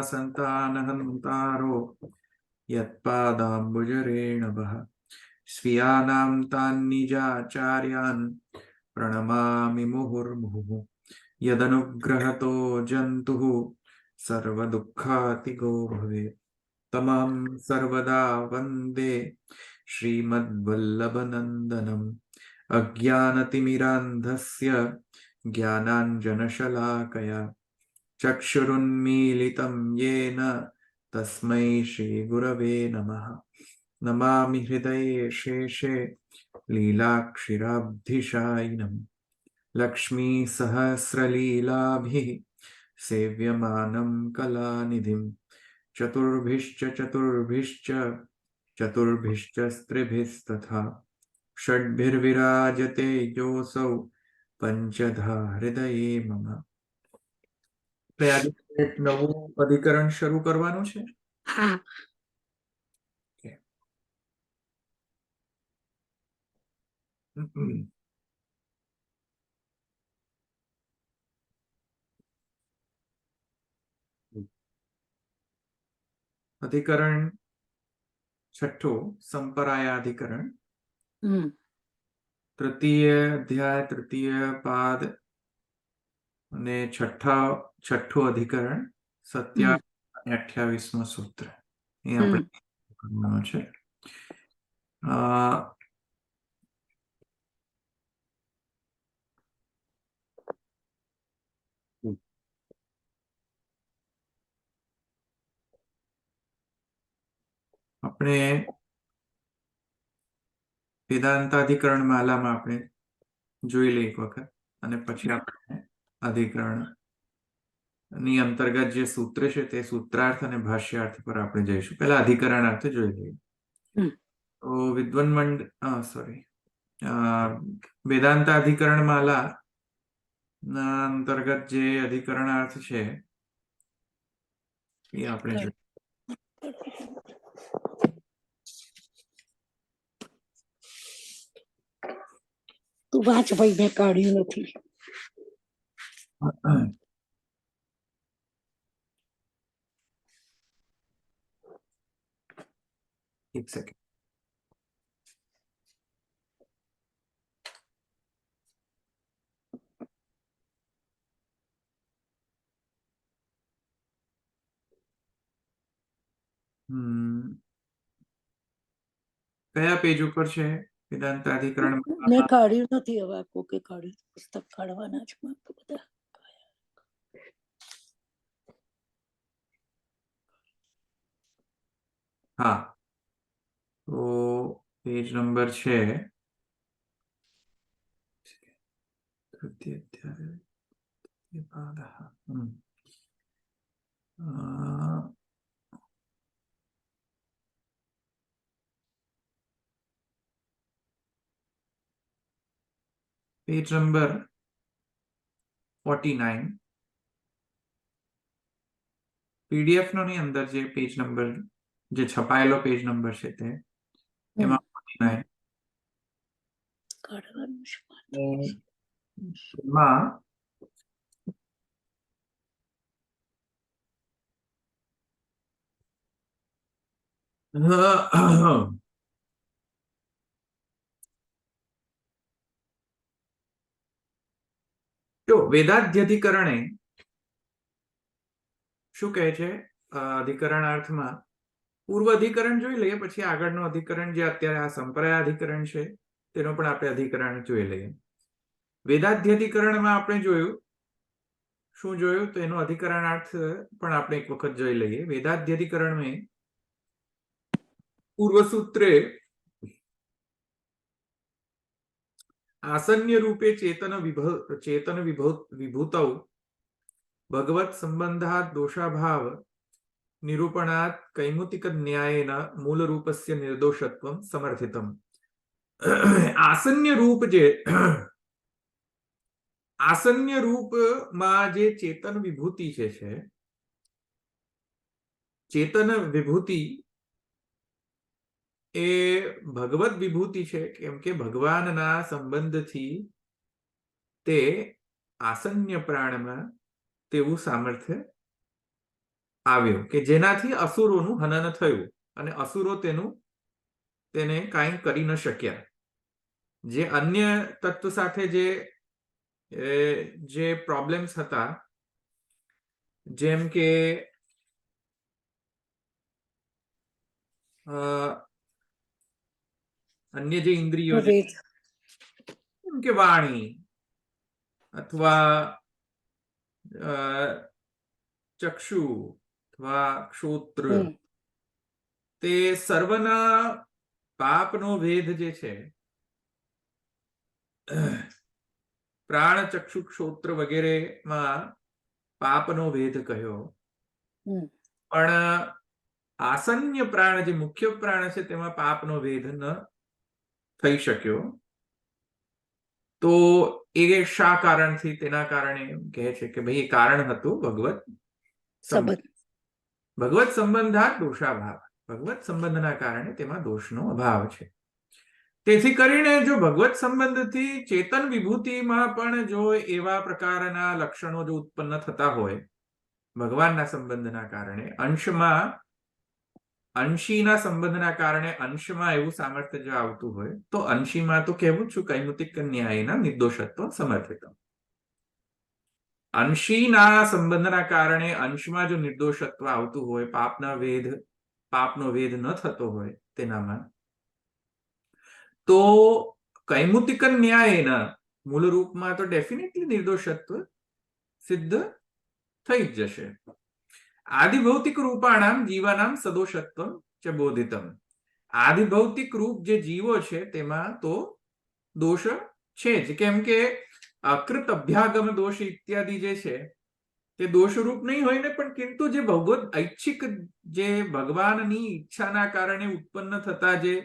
संतानहन्तारो यत्पादाम्बुजरेणवः स्वीयानां तान् निजाचार्यान् प्रणमामि मुहुर्मुहुः यदनुग्रहतो जन्तुः सर्वदुःखातिगो भवेत् तमं सर्वदा वन्दे श्रीमद्वल्लभनन्दनम् अज्ञानतिमिरान्धस्य ज्ञानाञ्जनशलाकया चक्षुरुन्मीलितं येन तस्मै श्रीगुरवे नमः नमामि हृदये शेषे लीलाक्षिराब्धिशायिनम् लक्ष्मीसहस्रलीलाभिः सेव्यमानं कलानिधिम् चतुर्भिश्च स्त्रिभिस्तथा षड्भिर्विराजते योऽसौ पंचधा हृदये मम। एक नવું અધિકરણ શરૂ કરવાનું છે. હા. અધિકરણ છઠ્ઠું સંપરાયાધિકરણ તૃતીય અધ્યાય તૃતીય પાદ અને છઠ્ઠું અધિકરણ 27 અને 28મું સૂત્ર એ આપણે કરવાનું છે. આપણે વેદાંતાધિકરણ માલામાં આપણે જોઈ લઈએ એક વખત અને પછી આપણે અધિકરણ ની અંતર્ગત જે સૂત્ર છે તે સૂત્રાર્થ અને ભાષ્યાર્થ પર આપણે જઈશું. પહેલા અધિકરણાર્થ જોઈ લઈએ. તો વિદ્વન વેદાંતાધિકરણ માલા ના અંતર્ગત જે અધિકરણાર્થ છે એ આપણે જોઈએ. તું વાંચ ભાઈ, મેં કાઢ્યું નથી. એક સેકન્ડ. કયા પેજ ઉપર છે વેદાંતાધિકરણ? મેં કાઢ્યું નથી. હવે કોકે કાઢ્યું. પુસ્તક કાઢવાના છે બધા. હા, તો પેજ નંબર છે પેજ નંબર 49. પીડીએફ નો ની અંદર જે પેજ નંબર જે છપાયેલો પેજ નંબર છે તે એમાં 49 કાઢવાનું છે. એમાં જો વેદાધ્યધિકરણે શું કહે છે અધિકરણાર્થમાં? પૂર્વ અધિકરણ જોઈ લઈએ, પછી આગળનો અધિકરણ જે અત્યારે આ સંપ્રદાયાધિકરણ છે તેનો પણ આપણે અધિકરણ જોઈ લઈએ. વેદાધ્યધિકરણમાં આપણે જોયું શું જોયું તો એનો અધિકરણાર્થ પણ આપણે એક વખત જોઈ લઈએ. વેદાધ્યધિકરણ में पूर्व सूत्रे आसन्य रूपे चेतन विभूतौ भगवत संबंधात् दोषाभाव निरूपणात् कैमुतिक न्यायेन मूल रूपस्य निर्दोषत्वं समर्थितम्. आसन्य रूप जे आसन्य रूप માં જે ચેતન વિભૂતિ છે ચેતન વિભૂતિ એ ભગવત વિભૂતિ છે, કેમ કે ભગવાનના સંબંધથી તે આસન્ય પ્રાણમાં તેવું સામર્થ્ય આવ્યો કે જેનાથી અસુરોનું હનન થયું અને અસુરો તેને કાંઈ કરી ન શક્યા. જે અન્ય તત્વ સાથે જે પ્રોબ્લેમ્સ હતા, જેમ કે અન્ય જે ઇન્દ્રિયો છે, વેદ જેમ કે વાણી અથવા ચક્ષુ અથવા ક્ષોત્ર, હમ તે સર્વના પાપનો ભેદ જે છે, પ્રાણ ચક્ષુ ક્ષોત્ર વગેરેમાં પાપનો ભેદ કહ્યો. હમ પણ આસન્ય પ્રાણ, જે મુખ્ય પ્રાણ છે, તેમાં પાપનો ભેદ ન થઈ શક્યો. તો એ શા કારણથી? તેના કારણે કહે છે કે ભાઈ એ કારણ હતું ભગવત સંબંધ. સંબંધ ભગવત સંબંધાત દોષાભાવ. ભગવત સંબંધના કારણે તેમાં દોષનો અભાવ છે. તેથી કરીને જો ભગવત સંબંધથી ચેતન વિભૂતિમાં પણ જો એવા પ્રકારના લક્ષણો જો ઉત્પન્ન થતા હોય ભગવાનના સંબંધના કારણે, અંશીના સંબંધના કારણે અંશમાં એવું સામર્થ્ય જો આવતું હોય, તો અંશીમાં તો કહેવું છું કૈમુતિક ન્યાયના નિર્દોષત્વ સમર્થિત. અંશીના સંબંધના કારણે અંશમાં જો નિર્દોષત્વ આવતું હોય, પાપનો વેદ ન થતો હોય તેનામાં, તો કૈમુતિક ન્યાયના મૂળ રૂપમાં તો ડેફિનેટલી નિર્દોષત્વ સિદ્ધ થઈ જ જશે. આદિભૌતિક રૂપાણામ જીવાનામ સદોષત્વમ ચ બોધિતમ. આદિભૌતિક રૂપ જે જીવો છે તેમાં તો દોષ છે જ, કેમ કે અકૃત અભ્યાગમ દોષ ઇત્યાદિ જે છે તે દોષરૂપ નહીં હોય ને, પણ કિંતુ જે ભગવત ઐચ્છિક, જે ભગવાનની ઈચ્છાના કારણે ઉત્પન્ન થતા જે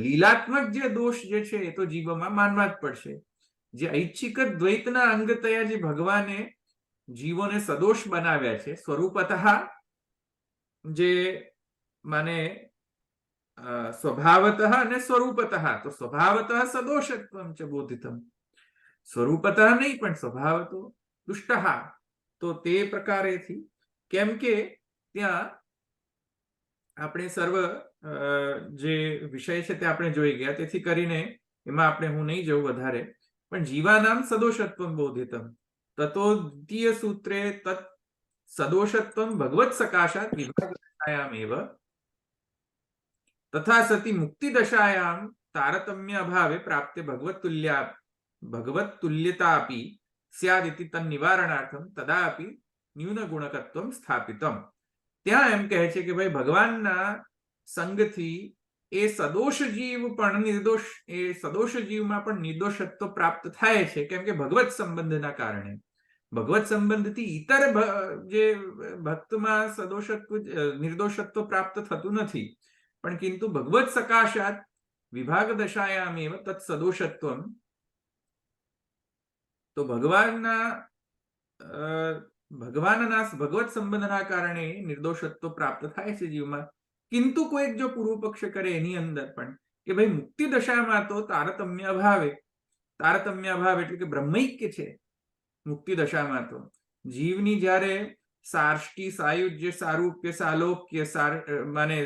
લીલાત્મક જે દોષ જે છે એ તો જીવોમાં માનવા જ પડશે. જે ઐચ્છિક દ્વૈતના અંગતયા જે ભગવાને જીવોને સદોષ બનાવ્યા છે, સ્વરૂપતઃ જે માને સ્વભાવતઃ અને સ્વરૂપતઃ, તો સ્વભાવતઃ સદોષત્વમ ચ બોધિતમ. સ્વરૂપતઃ નહીં પણ સ્વભાવતો દુષ્ટ. તો તે પ્રકારેથી, કેમ કે ત્યાં આપણે સર્વ જે વિષય છે તે આપણે જોઈ ગયા, તેથી કરીને એમાં આપણે હું નહીં જઉં વધારે. પણ જીવાનામ સદોષત્વમ બોધિતમ તતો દ્વિતીય સૂત્રે તત સદોષત્વમ ભગવત સકાશાત વિભાગદશાયામ એવ તથા સતી મુક્તિ દશાયામ તારતમ્ય અભાવે પ્રાપ્તે ભગવત તુલ્યતાપી સ્યાદિતિ તન નિવારણાર્થમ તદાપી ન્યૂન ગુણકત્વમ સ્થાપિતમ. ત્યાં એમ કહે છે કે ભાઈ ભગવાનના સંગથી એ સદોષ જીવ પણ નિર્દોષ, એ સદોષ જીવમાં પણ નિર્દોષત્વ પ્રાપ્ત થાય છે, કેમ કે ભગવત સંબંધના કારણે. ભગવત સંબંધથી ઇતર જે ભક્તમાં નિર્દોષત્વ પ્રાપ્ત થતું નથી, પણ કિંતુ ભગવત સકાશાત વિભાગ દશાયામ એવ તત્ સદોષત્વમ. તો ભગવત સંબંધના કારણે નિર્દોષત્વ પ્રાપ્ત થાય છે જીવમાં. કિંતુ કોઈક જો પૂર્વ પક્ષ કરે એની અંદર પણ કે ભાઈ મુક્તિ દશામાં તો તારતમ્ય અભાવે એટલે કે બ્રહ્મૈક્ય છે. મુક્તિ દશામાં તો જીવની જ્યારે સાર્ષ્ટી, સાયુજ્ય, સારૂપ્ય, સાલોક્ય, માને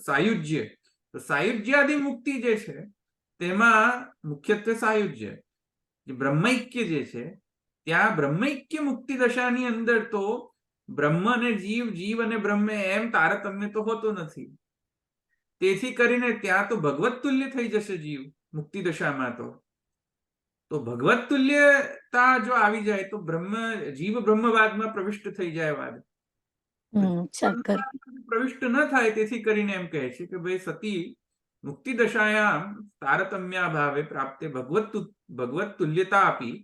સાયુજ્ય, તો સાયુજ્યાદિ મુક્તિ જે છે તેમાં મુખ્યત્વે સાયુજ્ય, જે બ્રહ્મૈક્ય જે છે, ત્યાં બ્રહ્મૈક્ય મુક્તિ દશાની અંદર તો બ્રહ્મ અને જીવ, જીવ અને બ્રહ્મ એમ તારતમ્ય તો હોતો નથી. તેથી કરીને ત્યાં તો ભગવત તુલ્ય થઈ જશે જીવ મુક્તિ દશામાં. તો ભગવત તુલ્યતા જો આવી જાય તો જીવ બ્રહ્મવાદમાં પ્રવિષ્ટ થઈ જાય. વાદ પ્રવિષ્ટ ન થાય, તેથી કરીને એમ કહે છે કે ભાઈ સતી મુક્તિ દશાયામ તારતમ્યાભાવે પ્રાપ્તે ભગવત તુલ્યતા આપી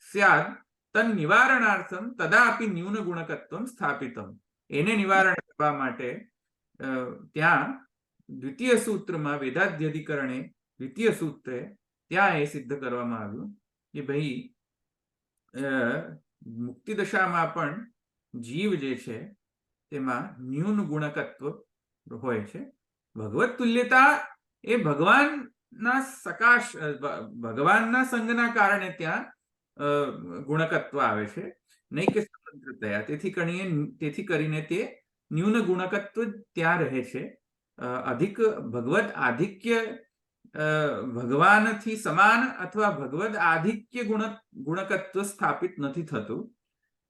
સ્યાદ તન નિવારણાર્થમ તદાપી ન્યૂન ગુણકત્વમ સ્થાપિતમ. એને નિવારણ કરવા માટે ત્યાં દ્વિતીય સૂત્રમાં, વેદાધ્યધિકરણે દ્વિતીય સૂત્રે ત્યાં એ સિદ્ધ કરવામાં આવ્યું કે ભાઈ મુક્તિ દશામાં પણ જીવ જે છે તેમાં ન્યૂન ગુણકત્વ હોય છે. ભગવત તુલ્યતા એ ભગવાનના સંગના કારણે ત્યાં ગુણકત્વ આવે છે, નહીં કે સ્વતંત્રતયા. તેથી કરીને તે ન્યૂન ગુણકત્વ ત્યાં રહે છે. અધિક ભગવદ આધિક્ય ભગવાનથી સમાન અથવા ભગવદ આધિક્ય ગુણકત્વ સ્થાપિત નથી થતું.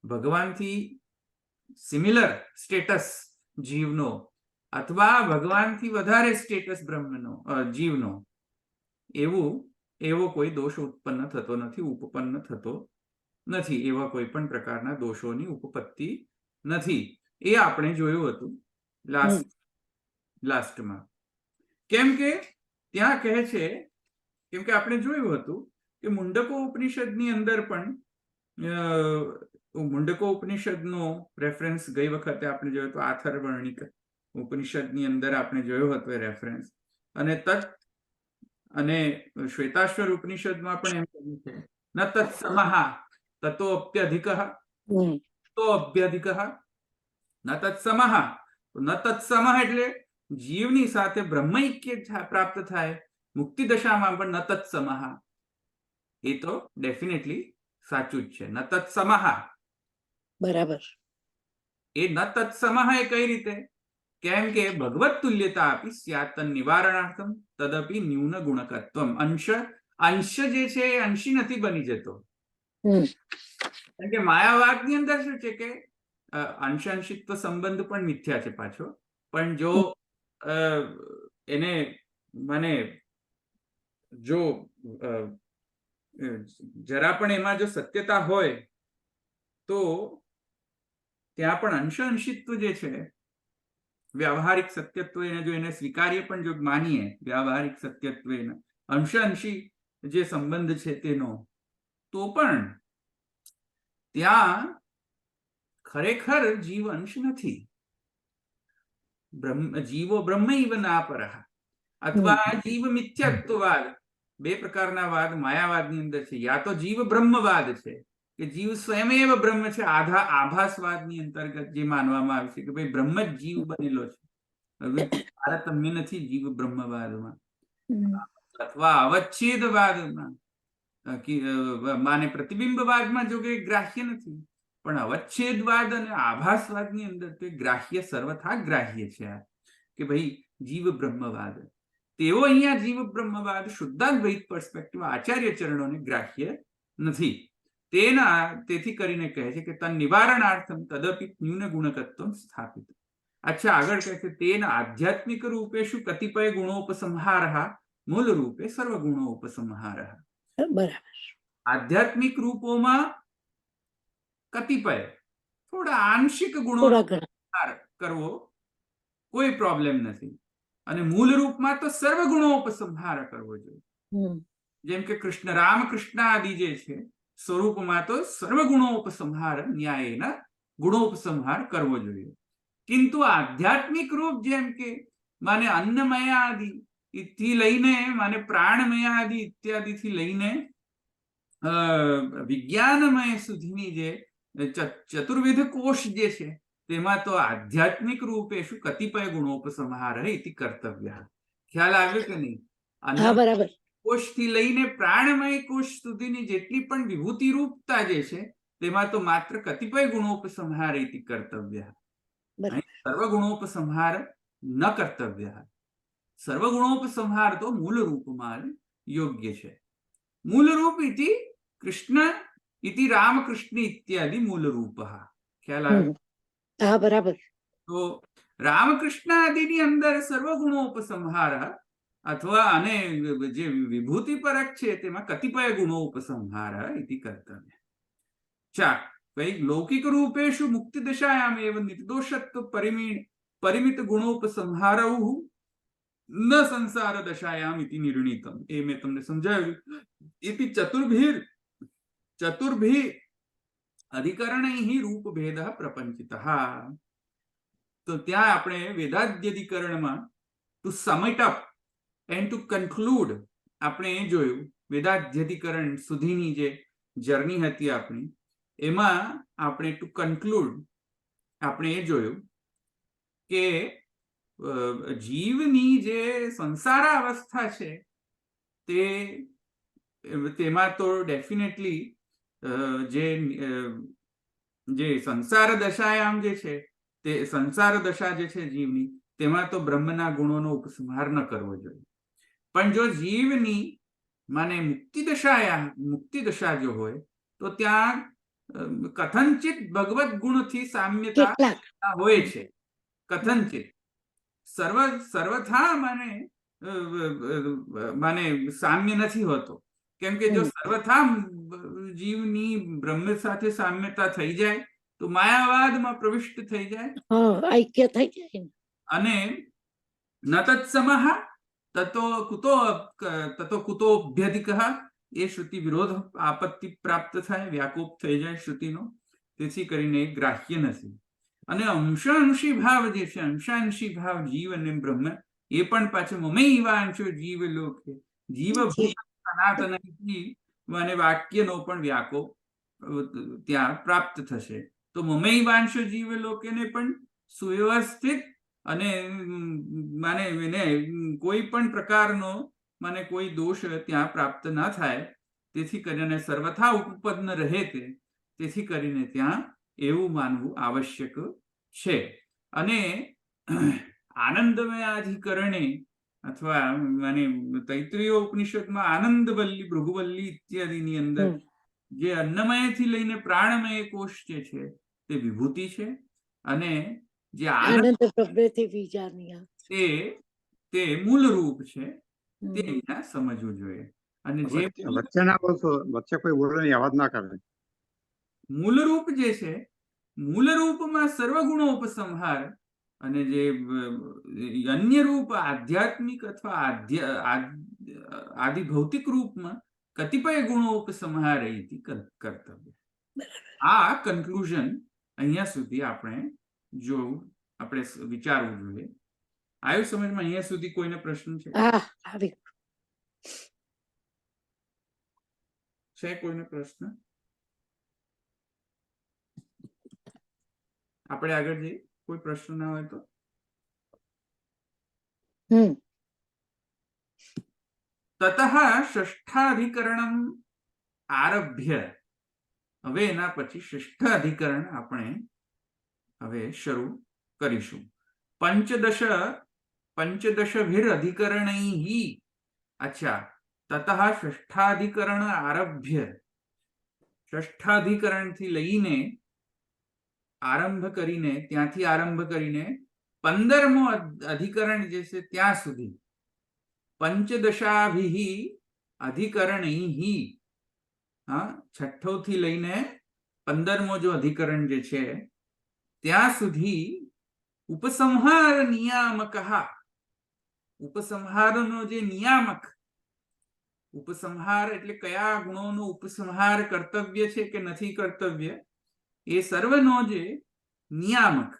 ભગવાનથી સિમિલર સ્ટેટસ જીવનો અથવા ભગવાનથી વધારે સ્ટેટસ બ્રહ્મનો જીવનો એવો કોઈ દોષ ઉત્પન્ન થતો નથી, ઉપપન્ન થતો નથી. એવા કોઈ પણ પ્રકારના દોષોની ઉપપત્તિ નથી. એ આપણે જોયું હતું લાસ્ટમાં. કેમ કે ત્યાં કહે છે, કેમ કે આપણે જોયું હતું કે મુંડકો ઉપનિષદની અંદર પણ મુંડકો ઉપનિષદનો રેફરન્સ ગઈ વખતે આપણે જોયો હતો, આથર્વર્ણિક ઉપનિષદની અંદર આપણે જોયો હતો એ રેફરન્સ. અને શ્વેતાશ્વર ઉપનિષદમાં પણ એમ કહ્યું છે, ન તત્સમઃ તતો અપ્યધિકઃ તો અભ્યધિકઃ ન તત્સમઃ. ન તત્સમઃ એટલે જીવની સાથે બ્રહ્મૈક્ય પ્રાપ્ત થાય મુક્તિ દશામાં, પણ ન તત્સમઃ એ તો ડેફિનેટલી સાચું જ છે. ન તત્સમઃ બરાબર. એ ન તત્સમઃ એ કઈ રીતે? કેમ કે ભગવત તુલ્યતા આપી સ્યાત નિવારણાર્થમ તદપી ન્યૂન ગુણકત્વમ. અંશ જે છે એ અંશી નથી બની જતો. કારણ કે માયાવાદની અંદર શું છે કે અંશિત્વ સંબંધ પણ મિથ્યા છે પાછો. પણ જો એને મને જો જરા પણ એમાં જો સત્યતા હોય તો ત્યાં પણ અંશિત્વ જે છે, વ્યવહારિક સત્યત્વ, એને જો એને સ્વીકાર્ય પણ જો માનીએ વ્યવહારિક સત્યત્વ અંશી જે સંબંધ છે તેનો, તો પણ ત્યાં ખરેખર જીવ અંશ નથી. જીવો બ્રહ્મૈવ નાપરઃ અથવા જીવ મિથ્યાત્વવાદ, બે પ્રકારના વાદ માયાવાદની અંદર છે. યા તો જીવ બ્રહ્મવાદ છે કે જીવ સ્વયમેવ બ્રહ્મ છે, આભાસવાદની અંતર્ગત જે માનવામાં આવે છે કે ભાઈ બ્રહ્મ જ જીવ બનેલો છે, તારતમ્ય નથી જીવ બ્રહ્મવાદમાં. અથવા અવચ્છેદવાદમાં માને પ્રતિબિંબવાદમાં જો કે ગ્રાહ્ય નથી, પણ અવચ્છેદવાદ અને આભાસવાદની અંદર તે ગ્રાહ્ય, સર્વથા ગ્રાહ્ય છે કે ભાઈ જીવ બ્રહ્મવાદ. તેવો અહીંયા જીવ બ્રહ્મવાદ શુદ્ધાદ્વૈત પર્સપેક્ટિવ આચાર્ય ચરણોને ગ્રાહ્ય નથી. તેથી કરીને કહે છે કે તન નિવારણાર્થમ તદપિ ન્યૂન ગુણકત્વમ સ્થાપિત. અચ્છા, આગળ કહે છે તેન આધ્યાત્મિક રૂપેષુ કતિપય ગુણોપસંહારઃ મૂળ રૂપે સર્વ ગુણોપસંહારઃ. બરાબર. આધ્યાત્મિક રૂપોમાં કતિપય થોડા આંશિક ગુણો કરવો કોઈ પ્રોબ્લેમ નથી, અને મૂળ રૂપમાં તો સર્વ ગુણોપસંહાર કરવો જોઈએ. જેમ કે રામકૃષ્ણ આદિ જે છે સ્વરૂપમાં તો સર્વ ગુણોપસંહાર ન્યાયના ગુણોપસંહાર કરવો જોઈએ. કિંતુ આધ્યાત્મિક રૂપ જેમ કે માને અન્નમય આદિ થી લઈને માને પ્રાણમય આદિ ઇત્યાદિ થી લઈને વિજ્ઞાનમય સુધીની જે ચતુર્વિધ કોષ જે છે તેમાં તો આધ્યાત્મિક રૂપે શું કતિપય ગુણોપસંહાર ઇતિ કર્તવ્ય. ખ્યાલ આવ્યો કે નહીં? બરાબર. કોષ થી લઈને પ્રાણમય કોષ સુધીની જેટલી પણ વિભૂતિ રૂપતા જે છે તેમાં તો માત્ર કતિપય ગુણોપસંહાર ઇતિ કર્તવ્ય. સર્વ ગુણોપસંહાર ન કર્તવ્ય. સર્વ ગુણોપસંહાર તો મૂળ રૂપમાં યોગ્ય છે. મૂળ રૂપ ઇતિ કૃષ્ણ ઇતિ રામકૃષ્ણ ઇત્યાદિ મૂળ રૂપ. ખ્યાલ આવ્યો? બરાબર. તો રામકૃષ્ણ આદિની અંદર સર્વ ગુણોપસંહાર અથવા અને જે વિભૂતિ પરક છે તેમાં કતિપય ગુણોપસંહાર ઇતિ કર્તવ્ય. કઈ લૌકિક રૂપેષુ મુક્તિ દશાયામ એવ નિર્દોષત્વ પરિમિત ગુણોપસંહારૌ ન સંસાર દશાયામ ઇતિ નિર્ણિતમ. એ મેં તમને સમજાવ્યું. ઇતિ ચતુર્ભિ અધિકરણૈઃ રૂપભેદઃ પ્રપંચિતઃ. તો ત્યાં આપણે વેદાધ્યધિકરણમાં to sum it up and to conclude આપણે એ જોયું, વેદાધ્યધિકરણ સુધીની જે જર્ની હતી આપણી, એમાં આપણે ટુ કન્ક્લુડ આપણે એ જોયું કે જીવની જે સંસાર અવસ્થા છે તેમાં તો ડેફિનેટલી જે સંસાર દશાયામ જે છે તે સંસાર દશા જે છે જીવની, તેમાં તો બ્રહ્મના ગુણોનો ઉપસંહાર ન કરવો જોઈએ. પણ જો જીવની માને મુક્તિ દશા જો હોય તો ત્યાં કથનચિત ભગવત ગુણથી સામ્યતા કેટલાક હોય છે. કથનચિત સર્વથા માને સામ્ય નથી હોતો. કેમ કે જો સર્વથા જીવની બ્રહ્મ સાથે સામ્યતા થઈ જાય તો માયાવાદમાં પ્રવિષ્ટ થઈ જાય ઐક્ય થઈ જાય ને. અને ન તત્સમઃ તતો કુતોભ્યધિકઃ એ શ્રુતિ વિરોધ આપત્તિ પ્રાપ્ત થાય, વ્યાકોપ થઈ જાય શ્રુતિનો. તેથી કરીને ગ્રાહ્ય નથી. અને અંશાંશી ભાવ જે છે, અંશાંશી ભાવ જીવ અને બ્રહ્મ, એ પણ પાછો મમૈવાંશો જીવ લોકે જીવ સનાતન મને વાક્યનો પણ વ્યાકોપ ત્યાં પ્રાપ્ત થશે. તો મમૈવાંશો જીવ લોકેને પણ સુવ્યવસ્થિત અને માને એને કોઈ પણ પ્રકારનો મને કોઈ દોષ ત્યાં પ્રાપ્ત ના થાય. તેથી કરીને સર્વથા ઉપપન્ન રહે તેથી કરીને ત્યાં એવું માનવું આવશ્યક છે. અને આનંદમય અધિકરણે અથવા મને તૈત્રીય ઉપનિષદમાં આનંદવલ્લી ભૃગુવલ્લી ઇત્યાદિની અંદર જે અન્નમયથી લઈને પ્રાણમય કોષ જે છે તે વિભૂતિ છે, અને જે આનંદ પ્રવૃત્તિ વિચારની તે મૂળ રૂપ છે. તે અહીંયા સમજવું જોઈએ. અને જે વચ્ચે ના બોલશો, વચ્ચે કોઈ બોલે નહીં, અવાજ ના કરે. મૂળ રૂપ જે છે, મૂળ રૂપમાં સર્વગુણો ઉપસંહાર, અને જે અન્ય રૂપ આધ્યાત્મિક અથવા આદિ ભૌતિક રૂપમાં કતિપય ગુણો ઉપસંહાર કર્તવ્ય. આ કન્ક્લુઝન અહીંયા સુધી આપણે વિચારવું જોઈએ. આવ્યું સમજમાં? અહીંયા સુધી કોઈને પ્રશ્ન છે? કોઈને પ્રશ્ન? આપણે આગળ જઈએ. કોઈ પ્રશ્ન ના હોય તો તતઃ ષષ્ઠાધિકરણમ આરભ્ય. હવે એના પછી ષષ્ઠ અધિકરણ આપણે હવે શરૂ કરીશું. પંચદશભિર અધિકરણૈ. અચ્છા, તતઃ ષષ્ઠાધિકરણ આરભ્ય. ષષ્ઠાધિકરણથી લઈને આરંભ કરીને, ત્યાંથી આરંભ કરીને 15મો અધિકરણ જે છે ત્યાં સુધી પંચદશાભિ અધિકરણૈ. છઠ્ઠો થી લઈને 15મો જો અધિકરણ જે છે ત્યાં સુધી ઉપસંહાર નિયામક. ઉપસંહારનો જે નિયામક, ઉપસંહાર એટલે કયા ગુણોનો ઉપસંહાર કર્તવ્ય છે કે નથી કર્તવ્ય, એ સર્વનો જે નિયામક,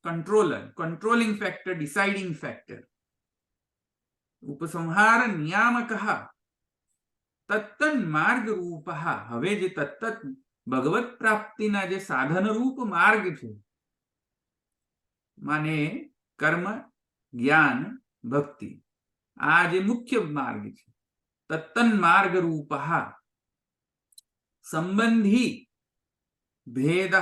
કંટ્રોલિંગ ફેક્ટર, ડિસાઇડિંગ ફેક્ટર, ઉપસંહાર નિયામક તત્તન માર્ગ રૂપ. હવે જે તત્ત ભગવત પ્રાપ્તિના જે સાધન રૂપ માર્ગ છે, માને કર્મ, જ્ઞાન, ભક્તિ, આ જે મુખ્ય માર્ગ છે, તત્તન માર્ગ રૂપ સંબંધી ભેદ.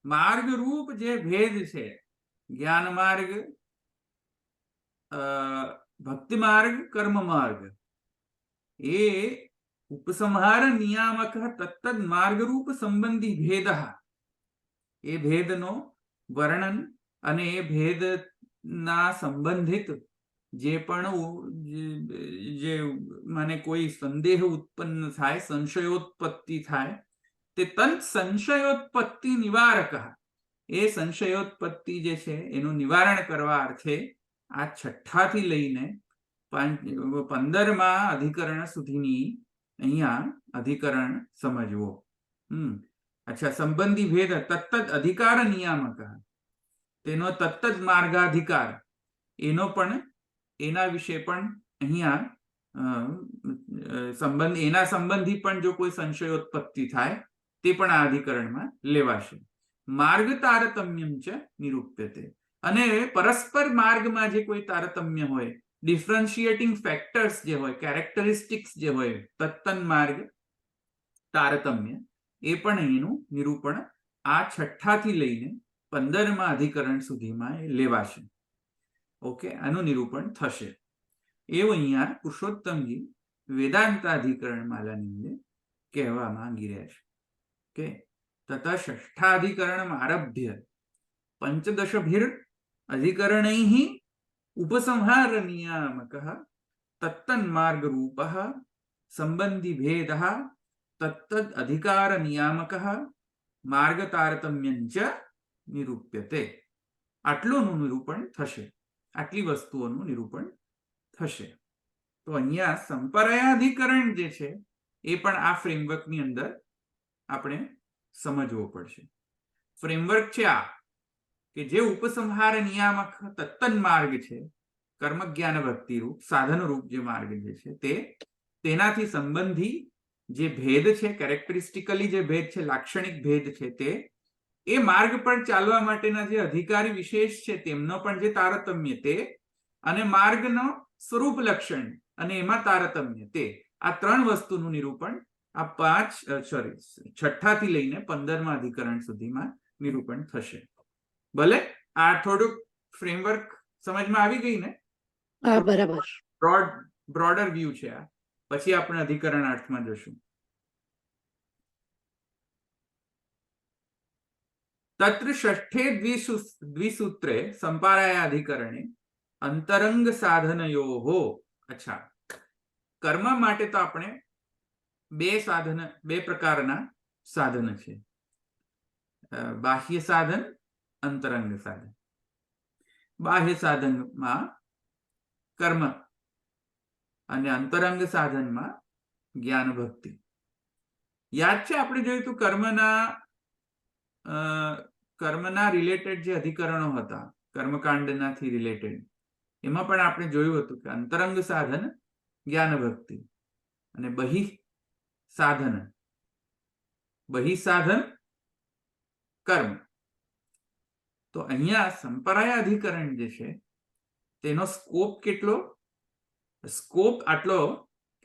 માર્ગ રૂપ જે ભેદ છે, જ્ઞાન માર્ગ, ભક્તિ માર્ગ, કર્મ માર્ગ, એ ઉપસંહાર નિયામક તત્ત માર્ગ રૂપ સંબંધી ભેદ. એ ભેદનો વર્ણન અને એ ભેદના સંબંધિત જે પણ જે મને કોઈ સંદેહ ઉત્પન્ન થાય, સંશયોત્પત્તિ થાય, તે તંત સંશયોત્પત્તિ નિવારક. એ સંશયોત્પત્તિ જે છે એનું નિવારણ કરવા અર્થે આ છઠ્ઠાથી લઈને 15મા અધિકરણ સુધીની અહીંયા અધિકરણ સમજવો. અચ્છા, સંબંધી ભેદ તત્ત અધિકાર નિયામક, તેનો તત્ત માર્ગાધિકાર, એનો પણ, એના વિશે પણ અહીંયા એના સંબંધી પણ જો કોઈ સંશયોત્પત્તિ થાય તે પણ આ અધિકરણમાં લેવાશે. માર્ગ તારતમ્યમ ચ નિરૂપ્યતે. અને પરસ્પર માર્ગમાં જે કોઈ તારતમ્ય હોય, ડિફરન્શિએટિંગ ફેક્ટર્સ જે હોય, કેરેક્ટરિસ્ટિક્સ જે હોય તત્તન માર્ગ તારતમ્ય, એ પણ અહીંનું નિરૂપણ આ 6 થી લઈને 15મા અધિકરણ સુધીમાં એ લેવાશે. ઓકે, આનું નિરૂપણ થશે એવું અહીંયા પુરુષોત્તમજી વેદાંતાધિકરણ માલાની અંદર કહેવા માંગી રહ્યા છે. કે તત ષષ્ઠાધિકરણમ આરભ્ય પંચદશભિર અધિકરણૈઃ ઉપસંહાર નિયામકઃ તત્તન્માર્ગ રૂપઃ સંબંધી ભેદઃ તત્તદ અધિકાર નિયામકઃ માર્ગ તારતમ્યંચ નિરૂપ્યતે. આટલુંનું નિરૂપણ થશે, આટલી વસ્તુઓનું નિરૂપણ થશે. તો અહીંયા સંપર્યાધિકરણ જે છે એ પણ આ ફ્રેમવર્કની અંદર આપણે સમજવો પડશે. ફ્રેમવર્ક છે આ કે જે ઉપસંહાર નિયામક તત્તન માર્ગ છે, કર્મ જ્ઞાન ભક્તિ રૂપ સાધન રૂપ જે માર્ગ જે છે તેનાથી સંબંધી જે ભેદ છે, કેરેક્ટરિસ્ટિકલી જે ભેદ છે, લાક્ષણિક ભેદ છે, તે એ માર્ગ પર ચાલવા માટેના જે અધિકારી વિશેષ છે તેમનો પણ જે તારતમ્ય તે, અને માર્ગનો સ્વરૂપ લક્ષણ અને એમાં તારતમ્ય તે, આ 3 વસ્તુનું નિરૂપણ આ 6 થી લઈને 15મા અધિકરણ સુધીમાં નિરૂપણ થશે. ભલે આ થોડુંક ફ્રેમવર્ક સમજમાં આવી ગઈ ને? હા, બરાબર. બ્રોડર વ્યૂ છે આ. પછી આપણે અધિકરણ 8માં જશું. તત્ર ષષ્ઠે દ્વિસૂત્રે સંપારાયાધિકરણે અંતરંગ સાધનયોહો. અચ્છા, કર્મ માટે તો આપણે બે પ્રકારના સાધન છે, બાહ્ય સાધન, અંતરંગ સાધન. બાહ્ય સાધનમાં કર્મ અને અંતરંગ સાધનમાં જ્ઞાન ભક્તિ. યાદ છે આપણે જોયું તું કર્મના રિલેટેડ જે અધિકરણો હતા, કર્મકાંડનાથી રિલેટેડ, એમાં પણ આપણે જોયું હતું કે અંતરંગ સાધન જ્ઞાન ભક્તિ અને બહિ સાધન કર્મ. તો અહીંયા સંપરાયા અધિકરણ જે છે તેનો સ્કોપ કેટલો? સ્કોપ આટલો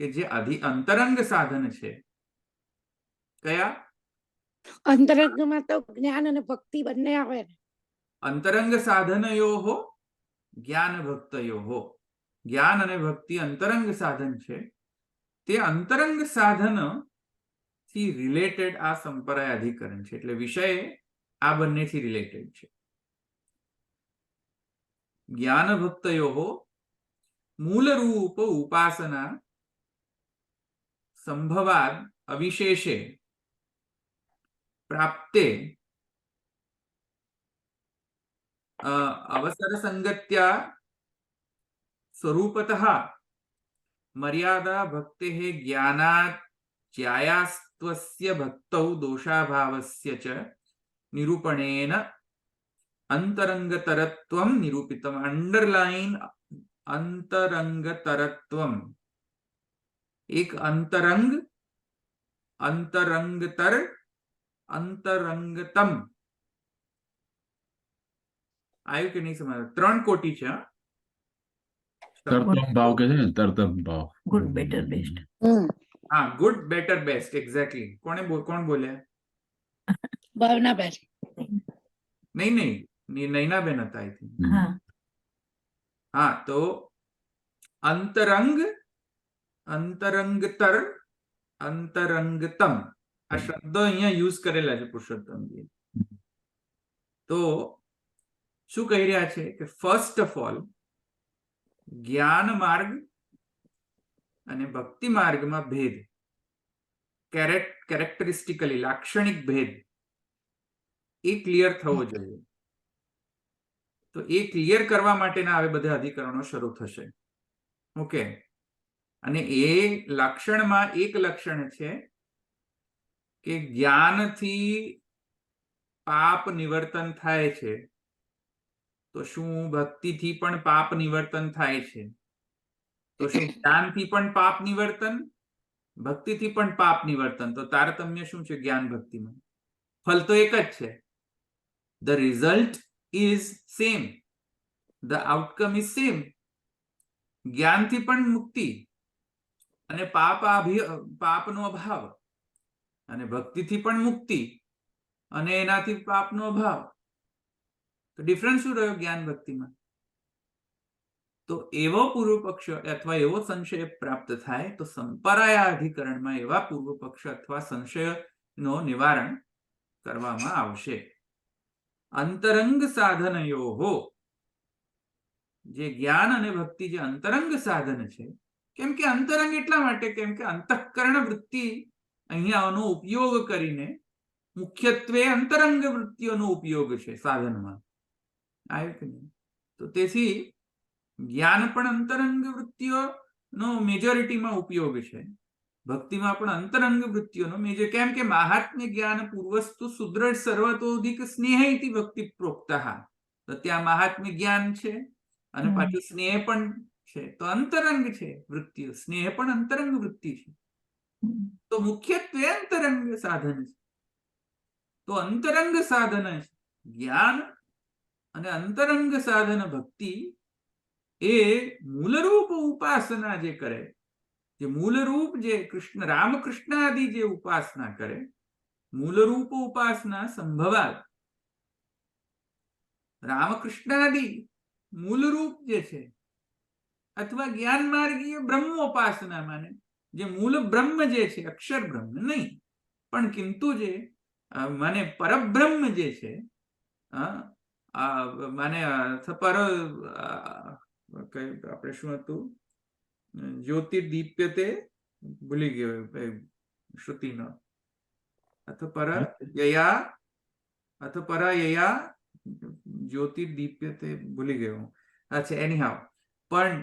કે જે અંતરંગ સાધન છે, કયા? અંતરંગમાં તો જ્ઞાન અને ભક્તિ બંને આવે ને. અંતરંગ સાધનયોહો જ્ઞાન ભક્તયોહો. જ્ઞાન અને ભક્તિ અંતરંગ સાધન છે. તે અંતરંગ સાધન થી રિલેટેડ આ સંપરાય અધિકરણ છે. એટલે વિષય આ બંનેથી રિલેટેડ છે. જ્ઞાન ભક્તયોહો મૂળ રૂપ ઉપાસના સંભવાદ અવિશેષે પ્રાપ્તે અવસર સંગત્યા સ્વરૂપતઃ મર્યાદા ભક્તેઃ જ્ઞાનાત જ્યાયાસ્ત્વસ્ય ભક્તૌ દોષાભાવસ્ય ચ નિરૂપણેન અંતરંગતરત્વમ નિરૂપિતમ. અંડરલાઈન અંતરંગતરત્વમ. એક અંતરંગ, અંતરંગતર, અંતરંગતમ. આવ્યું કે નહીં સમજ? 3 કોટી છે. તરતમ ભાવ કે છે ને, તરતમ ભાવ. Good better best. હા, ગુડ બેટર બેસ્ટ, એક્ઝેક્ટલી. કોણ બોલ્યા? ભાવનાબેન. નહીં, નૈનાબેન હતા આઈ થિંક. હા, હા, તો અંતરંગ, અંતરંગતર, અંતરંગતમ, આ શબ્દો અહીંયા યુઝ કરેલા છે પુરુષોત્તમજી. તો શું કહી રહ્યા છે કે ફર્સ્ટ ઓફ ઓલ જ્ઞાન માર્ગ અને ભક્તિ માર્ગમાં ભેદ, કેરેક્ટરિસ્ટિકલી લાક્ષણિક ભેદ, એ ક્લિયર થવો જોઈએ. તો એ ક્લિયર કરવા માટેના હવે બધા અધિકરણો શરૂ થશે. ઓકે, અને એ લક્ષણમાં એક લક્ષણ છે કે જ્ઞાનથી પાપ નિવર્તન થાય છે. તો શું ભક્તિથી પણ પાપ નિવર્તન થાય છે? તો શું જ્ઞાનથી પણ પાપ નિવર્તન, ભક્તિથી પણ પાપ નિવર્તન? તો તારતમ્ય શું છે જ્ઞાન ભક્તિમાં? ફલ તો એક જ છે. The result is same. The outcome is same. જ્ઞાનથી પણ મુક્તિ અને પાપનો અભાવ, અને ભક્તિથી પણ મુક્તિ અને એનાથી પાપનો અભાવ. તો ડિફરન્સ શું રહ્યો જ્ઞાન ભક્તિમાં? તો એવો પૂર્વ પક્ષ અથવા એવો સંશય પ્રાપ્ત થાય તો સંપરાયા અધિકરણમાં એવા પૂર્વ પક્ષ અથવા સંશયનો નિવારણ કરવામાં આવશે. અંતરંગ સાધનયોહો, જે જ્ઞાન અને ભક્તિ જે અંતરંગ સાધન છે. કેમ કે અંતરંગ એટલા માટે કેમ કે અંતઃકરણ વૃત્તિ અહીંયાનો ઉપયોગ કરીને મુખ્યત્વે અંતરંગ વૃત્તિઓનો ઉપયોગ છે સાધનમાં. આવ્યું કે નહીં? તો તેથી જ્ઞાન પણ અંતરંગ વૃત્તિઓનો મેજોરિટીમાં ઉપયોગ છે. ભક્તિમાં પણ અંતરંગ વૃત્તિઓનો મેજર. કેમ કે મહાત્મ્ય જ્ઞાન પૂર્વસ્તુ સુદ્રઢ સર્વતોધિક સ્નેહ ઇતિ ભક્તિ પ્રોક્તઃ. તો ત્યાં મહાત્મ્ય જ્ઞાન છે અને પાછું સ્નેહ પણ છે. તો અંતરંગ છે વૃત્તિઓ. સ્નેહ પણ અંતરંગ વૃત્તિ છે. તો મુખ્યત્વે અંતરંગ સાધન છે. તો અંતરંગ સાધન છે જ્ઞાન અને અંતરંગ સાધન ભક્તિ. એ મૂલરૂપ ઉપાસના જે કરે, જે મૂલરૂપ જે કૃષ્ણ રામકૃષ્ણ આદિ જે ઉપાસના કરે, મૂલરૂપ ઉપાસના સંભવાત રામકૃષ્ણ આદિ મૂલરૂપ જે છે અથવા જ્ઞાન માર્ગીય બ્રહ્મોપાસના માને જે મૂળ બ્રહ્મ જે છે, અક્ષર બ્રહ્મ નહીં પણ કિંતુ જે માને પરબ્રહ્મ જે છે, માને પર આપણે શું હતું જ્યોતિર્દીપ્યતે, ભૂલી ગયો શ્રુતિનો, અથ પર યયા અથ પર યયા જ્યોતિર્દીપ્યતે, ભૂલી ગયો. અચ્છા, એનીહાવ પણ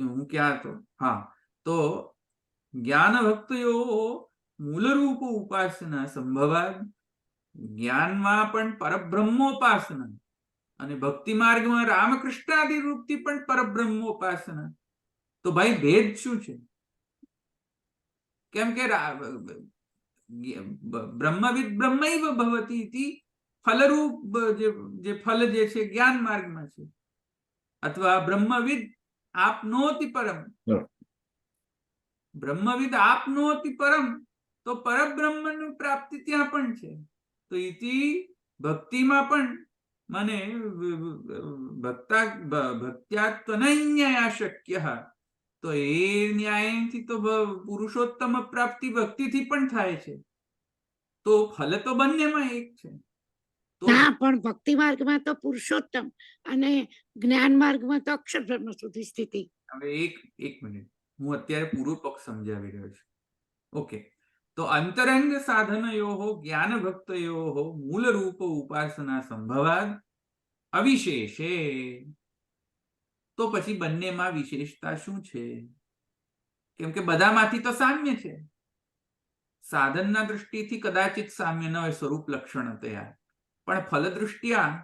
હું ક્યાં હતો? હા, તો જ્ઞાન ભક્તિયો મૂલરૂપ ઉપાસના સંભવાદ. જ્ઞાનમાં પણ પરબ્રહ્મોપાસના અને ભક્તિ માર્ગમાં રામકૃષ્ણ આદિ રૂપથી પણ પરબ્રહ્મોપાસના. તો ભાઈ ભેદ શું છે? કેમ કે બ્રહ્મવિદ બ્રહ્મૈવ ભવતિ ઇતિ ફલરૂપ જે ફલ જે છે જ્ઞાન માર્ગમાં છે, અથવા બ્રહ્મવિદ આપનોતિ પરમ, બ્રહ્મવિદ આપનોતિ પરમ, તો પરબ્રહ્મની પ્રાપ્તિ ત્યાં પણ છે. તો ઇતિ ભક્તિમાં પણ મને ભક્ત્યાત્વનૈન્યયા શક્ય. તો એ ન્યાયથી તો પુરુષોત્તમ પ્રાપ્તિ ભક્તિથી પણ થાય છે. તો ફલ તો બંનેમાં એક છે. તો ના, પણ ભક્તિ માર્ગમાં તો પુરુષોત્તમ અને જ્ઞાન માર્ગમાં તો અક્ષર બ્રહ્મ સુધી સ્થિતિ. હવે એક મિનિટ, હું અત્યારે પૂર્વ પક્ષ સમજાવી રહ્યો છું. ઓકે, તો અંતરંગ સાધનયોહો જ્ઞાન ભક્તયોહો મૂળ રૂપ ઉપાસના સંભવાદ અવિશેષે. તો પછી બંનેમાં વિશેષતા શું છે? કેમ કે બધામાંથી તો સામ્ય છે. સાધનના દૃષ્ટિથી કદાચિત સામ્ય ન હોય સ્વરૂપ લક્ષણ તૈયાર, પણ ફલ દૃષ્ટિયા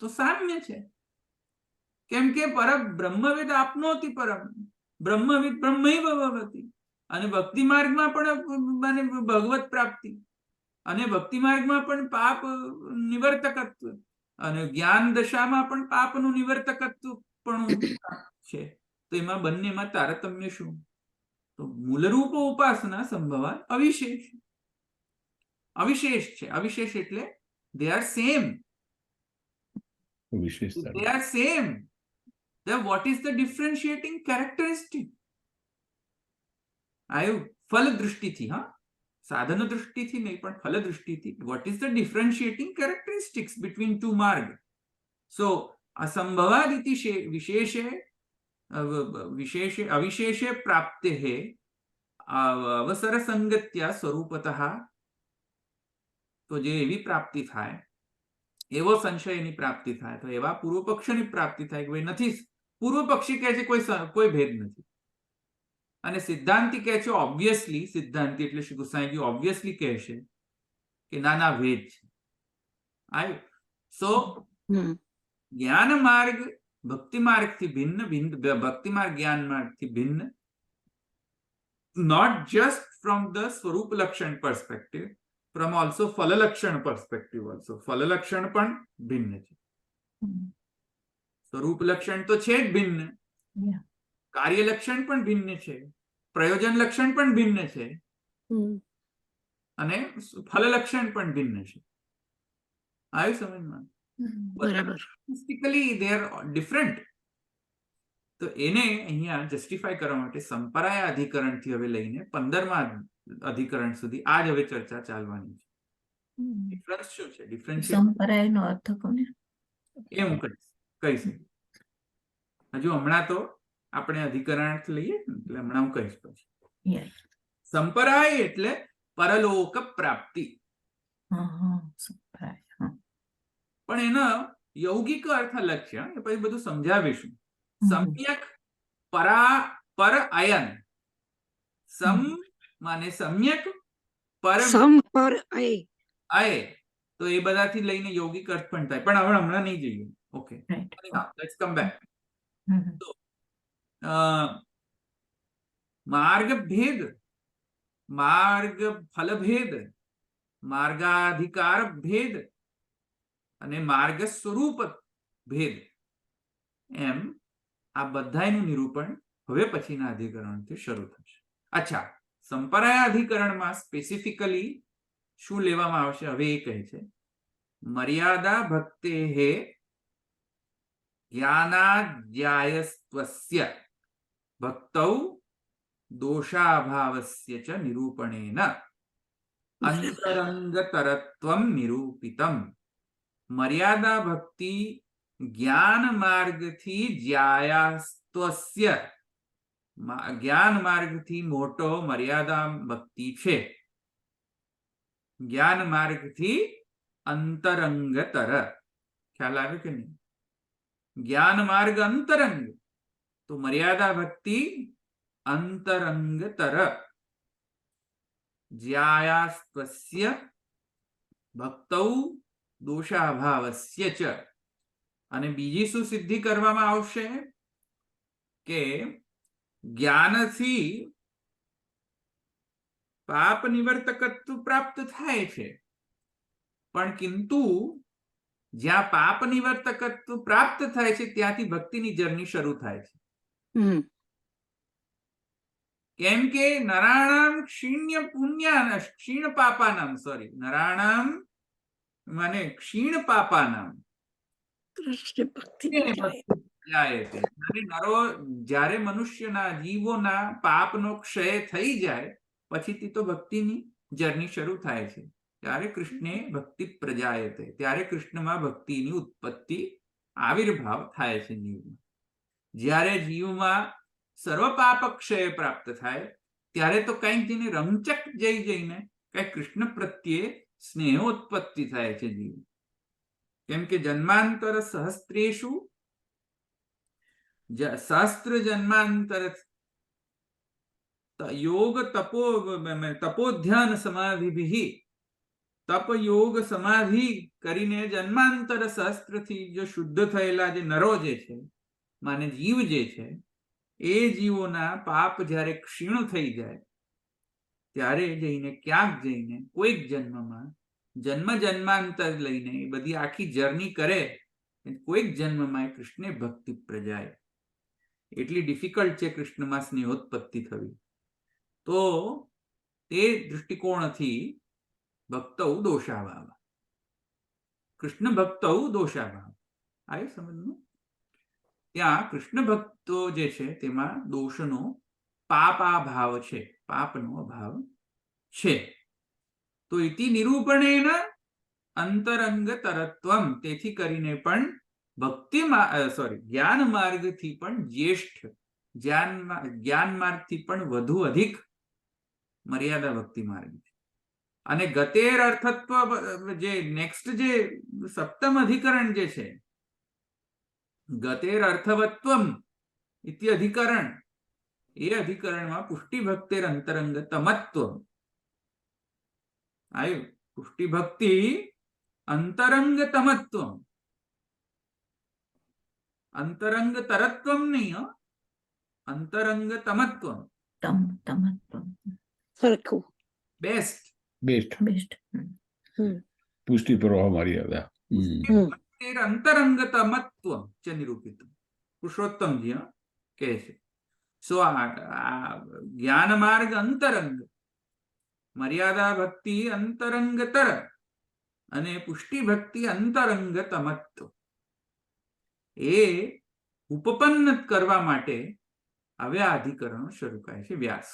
તો સામ્ય છે. કેમ કે બ્રહ્મવિદ આપનોતિ પરમ, બ્રહ્મવિદ બ્રહ્મૈવ ભવતિ. અને ભક્તિ માર્ગમાં પણ ભગવત પ્રાપ્તિ, અને ભક્તિ માર્ગમાં પણ પાપ નિવર્તકત્વ, અને જ્ઞાન દશામાં પણ પાપનું નિવર્તકત્વ પણ છે. તો એમાં બંનેમાં તારતમ્ય શું? તો મૂલરૂપ ઉપાસના સંભવાત અવિશેષ. અવિશેષ છે. અવિશેષ એટલે they are same. વિશેષતા. They are same. Then what is the differentiating characteristic? આયુ ફલ દૃષ્ટિથી, હા, સાધન દૃષ્ટિથી નહીં પણ ફલ દૃષ્ટિથી. what is the differentiating characteristics between two marg? So असंभवाद इति विशेषे अविशेषे प्राप्तेः अवसर संगत्या स्वरूपतः. તો જે એવી પ્રાપ્તિ થાય, એવો સંશયની પ્રાપ્તિ થાય, તો એવા પૂર્વ પક્ષની પ્રાપ્તિ થાય કે ભાઈ નથી. પૂર્વ પક્ષી કહે છે કોઈ ભેદ નથી, અને સિદ્ધાંતિ કહે છે ઓબ્વિયસલી. સિદ્ધાંતિ એટલે શ્રી ગુસાઈજી ઓબ્વિયસલી કહે છે કે નાના ભેદ છે. આવ્યું? સો જ્ઞાન માર્ગ ભક્તિ માર્ગથી ભિન્ન, ભક્તિ માર્ગ જ્ઞાન માર્ગથી ભિન્ન, not just from the સ્વરૂપ લક્ષણ perspective, from also ફલ લક્ષણ perspective also. ફલ લક્ષણ પણ ભિન્ન છે. સ્વરૂપ લક્ષણ તો છે જ ભિન્ન, કાર્ય લક્ષણ પણ ભિન્ન છે, પ્રયોજન લક્ષણ પણ ભિન્ન છે, હમ. અને ફલલક્ષણ પણ ભિન્ન છે. આવ્યું સમજમાં? બરાબર. Statistically they are different. તો એને અહીંયા જસ્ટિફાય કરવા માટે સંપરાય અધિકરણથી હવે લઈને 15મા અધિકરણ સુધી આ જ હવે ચર્ચા ચાલવાની છે. ડિફરન્સ શું છે? ડિફરન્શિએટ સંપ્રદાયનો અર્થ કોને? એ હું કહીશ. હજુ હમણાં તો આપણે અધિકરણાર્થ લઈએ ને, એટલે હમણાં હું કહીશ પછી. યસ. સંપરાય એટલે પરલોક પ્રાપ્તિ. સંપ્રદાય. હા. પણ એનો યૌગિક અર્થ અલગ છે. એ પછી બધું સમજાવીશું. સમ્યક પર અયન. સમ માને સમ્યક, પર સમ પર અય. આય, તો એ બધાથી લઈને યૌગિક અર્થ પણ થાય, પણ હવે હમણાં નહીં જઈએ. Okay, Right. Let's come back. Hmm. માર્ગ ભેદ, માર્ગ ફલ ભેદ, માર્ગાધિકાર ભેદ અને માર્ગ સ્વરૂપ ભેદ, એમ આ બધાનું નિરૂપણ હવે પછીના અધિકરણથી શરૂ થશે. અચ્છા, સંપ્રદાય અધિકરણમાં સ્પેસિફિકલી શું લેવામાં આવશે હવે એ કહે છે. મર્યાદા ભક્તેહે જ્ઞાનાજ્ઞાયસ્ત્વસ્ય ભક્તૌ દોષાભાવસ્ય ચ નિરૂપણેન અંતરંગતરત્વમ નિરૂપિતમ. મર્યાદા ભક્તિ જ્ઞાન માર્ગથી જ્યાયાસ્ત્વસ્ય, જ્ઞાન માર્ગથી મોટો મર્યાદા ભક્તિ છે. જ્ઞાન માર્ગથી અંતરંગતર. ખ્યાલ આવે કે નહીં? જ્ઞાન માર્ગ અંતરંગ, તો મર્યાદા ભક્તિ અંતરંગતર. જ્યાયાસ્ત્વસ્ય ભક્તૌ દોષાભાવસ્ય ચ. અને બીજી શું સિદ્ધિ કરવામાં આવશે કે જ્ઞાનથી પાપ નિવર્તકત્વ પ્રાપ્ત થાય છે, પણ કિંતુ જ્યાં પાપ નિવર્તકત્વ પ્રાપ્ત થાય છે ત્યાંથી ભક્તિની જર્ની શરૂ થાય છે. હમ. કેમ કે નરાણામ ક્ષીણ્ય પુણ્યાન ક્ષીણ પાપાનામ, સોરી, નરાણામ માને ક્ષીણ પાપાનામ કૃષ્ણ ભક્તિ જાયતે. અને નરો, જ્યારે મનુષ્યના જીવોના પાપનો ક્ષય થઈ જાય પછીથી તો ભક્તિની જર્ની શરૂ થાય છે. ત્યારે કૃષ્ણે ભક્તિ પ્રજાયતે, ત્યારે કૃષ્ણમાં ભક્તિની ઉત્પત્તિ, આવિર્ભાવ થાય છે જીવમાં. જ્યારે જીવમાં સર્વ પાપ ક્ષય પ્રાપ્ત થાય ત્યારે તો કંઈક જેને રમચક જઈને કંઈક કૃષ્ણ પ્રત્યે સ્નેહોત્પત્તિ થાય છે જીવ. કેમ કે જન્માંતર સહસ્ત્રેષુ સહસ્ત્ર જન્માંતર યોગ તપોધ્યાન સમાધિભિ, તપ યોગ સમાધિ કરીને જન્માંતર સહસ્ત્રથી જો શુદ્ધ થયેલા જે નરો જે છે, માને જીવ જે છે, એ જીવોના પાપ જ્યારે ક્ષીણ થઈ જાય ત્યારે જઈને ક્યાંક જઈને કોઈક જન્મમાં જન્મ જન્માંતર લઈને એ બધી આખી જર્ની કરે, કોઈક જન્મમાં કૃષ્ણે ભક્તિ પ્રજાય. એટલી ડિફિકલ્ટ છે કૃષ્ણમાં સ્નેહોત્પત્તિ થવી. તો તે દૃષ્ટિકોણથી ભક્તૌ દોષાભાવ, કૃષ્ણ ભક્તૌ દોષાભાવ આવ્યું સમજમાં? ત્યાં કૃષ્ણ ભક્તો જે છે તેમાં દોષનો પાપાભાવ છે, પાપનો અભાવ છે. તો ઇતિ નિરૂપણેન અંતરંગતરત્વમ, તેથી કરીને પણ ભક્તિમાં જ્ઞાન માર્ગથી પણ જ્યેષ્ઠ, જ્ઞાન માર્ગથી પણ વધુ અધિક મર્યાદા ભક્તિ માર્ગ છે. અને ગતેર અર્થત્વ, જે નેક્સ્ટ જે સપ્તમ અધિકરણ જે છે, ગતેર અર્થવત્વમ ઇતિ અધિકરણ, એ અધિકરણમાં પુષ્ટિ ભક્તેર અંતરંગતમત્વ આવ્યું. પુષ્ટિ ભક્તિ અંતરંગતમત્વ, અંતરંગતરત્વમ નહીં, અંતરંગતમત્વ. સરખું. બેસ્ટ. બેસ્ટ. પુષ્ટિ પ્રવાહ મર્યાદા. અંતરંગતમત્વ ચ નિરૂપિત પુરુષોત્તમજી કહે છે. સો આ જ્ઞાન માર્ગ અંતરંગ મર્યાદા ભક્તિ અંતરંગતર અને પુષ્ટિ ભક્તિ અંતરંગતમત્વ. એ ઉપપન્ન કરવા માટે હવે આ અધિકરણો શરૂ કરે છે. વ્યાસ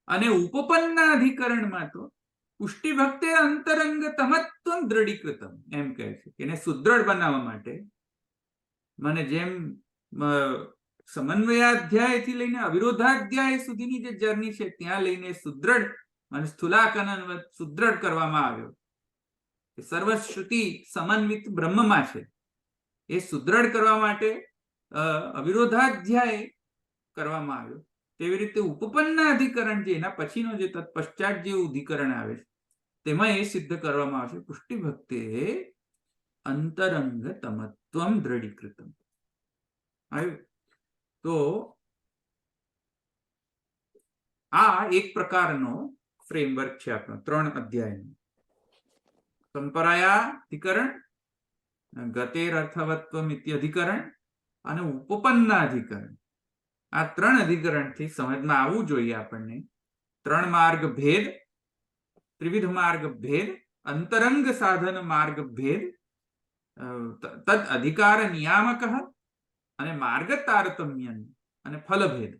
અને ઉપપન્ના અધિકરણમાં તો પુષ્ટિ ભક્તે અંતરંગતમત્વ દ્રઢીકૃતમ એમ કહે છે કે એને સુદ્રઢ બનાવવા માટે મને જેમ સમન્વયાધ્યાયથી લઈને અવિરોધાધ્યાય સુધીની જે જર્ની છે ત્યાં લઈને સુદ્રઢ અને સ્થૂલાકનન સુદ્રઢ કરવામાં આવ્યો. સર્વશ્રુતિ સમન્વિત બ્રહ્મમાં છે એ સુદ્રઢ કરવા માટે અવિરોધાધ્યાય કરવામાં આવ્યો. તેવી રીતે ઉપપન્ના અધિકરણ જે એના પછીનો જે તત્પશ્ચાત જે અધિકરણ આવે છે તેમાં એ સિદ્ધ કરવામાં આવશે પુષ્ટિ ભક્તે અંતરંગતમત્વમ દ્રઢીકૃતમ. આવ્યું? તો આ એક પ્રકારનો ફ્રેમવર્ક છે આપણો 3 અધ્યાયનો. સંપરાયાધિકરણ, ગતેર અર્થવત્વમ ઇત્યધિકરણ અને ઉપપન્ના અધિકરણ. આ 3 અધિકરણથી સમજમાં આવવું જોઈએ આપણને 3 માર્ગ ભેદ, ત્રિવિધ માર્ગ ભેદ, અંતરંગ સાધન માર્ગ ભેદ, તદ અધિકાર નિયામક અને માર્ગ તારતમ્ય અને ફલભેદ.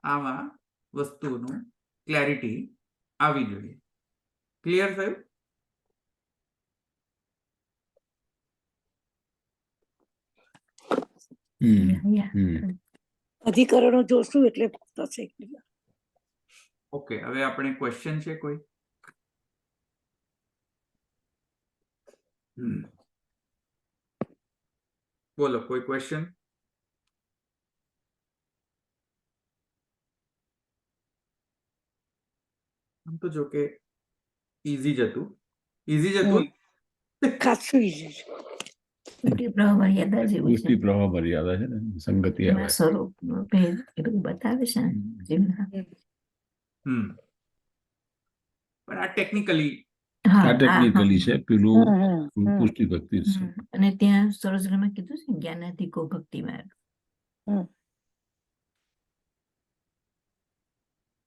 આમાં વસ્તુનું ક્લેરિટી આવી જોઈએ. ક્લિયર થયું? અધિકરણો જોશું એટલે થશે clear. ઓકે, હવે આપણે ક્વેશ્ચન છે કોઈ? બોલો, કોઈ ક્વેશ્ચન? આમ તો જો કે ઈઝી જ હતું. ખાસું easy છે. પુષ્ટિ પ્રવાહ મર્યાદા જેવું છે. પુષ્ટિ પ્રવાહ મર્યાદા છે ને, સંગતિ આવે. એમાં સ્વરૂપ ભેદ એ બધું બતાવે છે ને જેમના. પણ આ ટેકનિકલી હા, આ ટેકનિકલી છે, પેલું હમ. પુષ્ટિ ભક્તિ જ છે. અને ત્યાં સરોજમાં કીધું છે ને જ્ઞાનાધિકો ભક્તિ માર્ગ.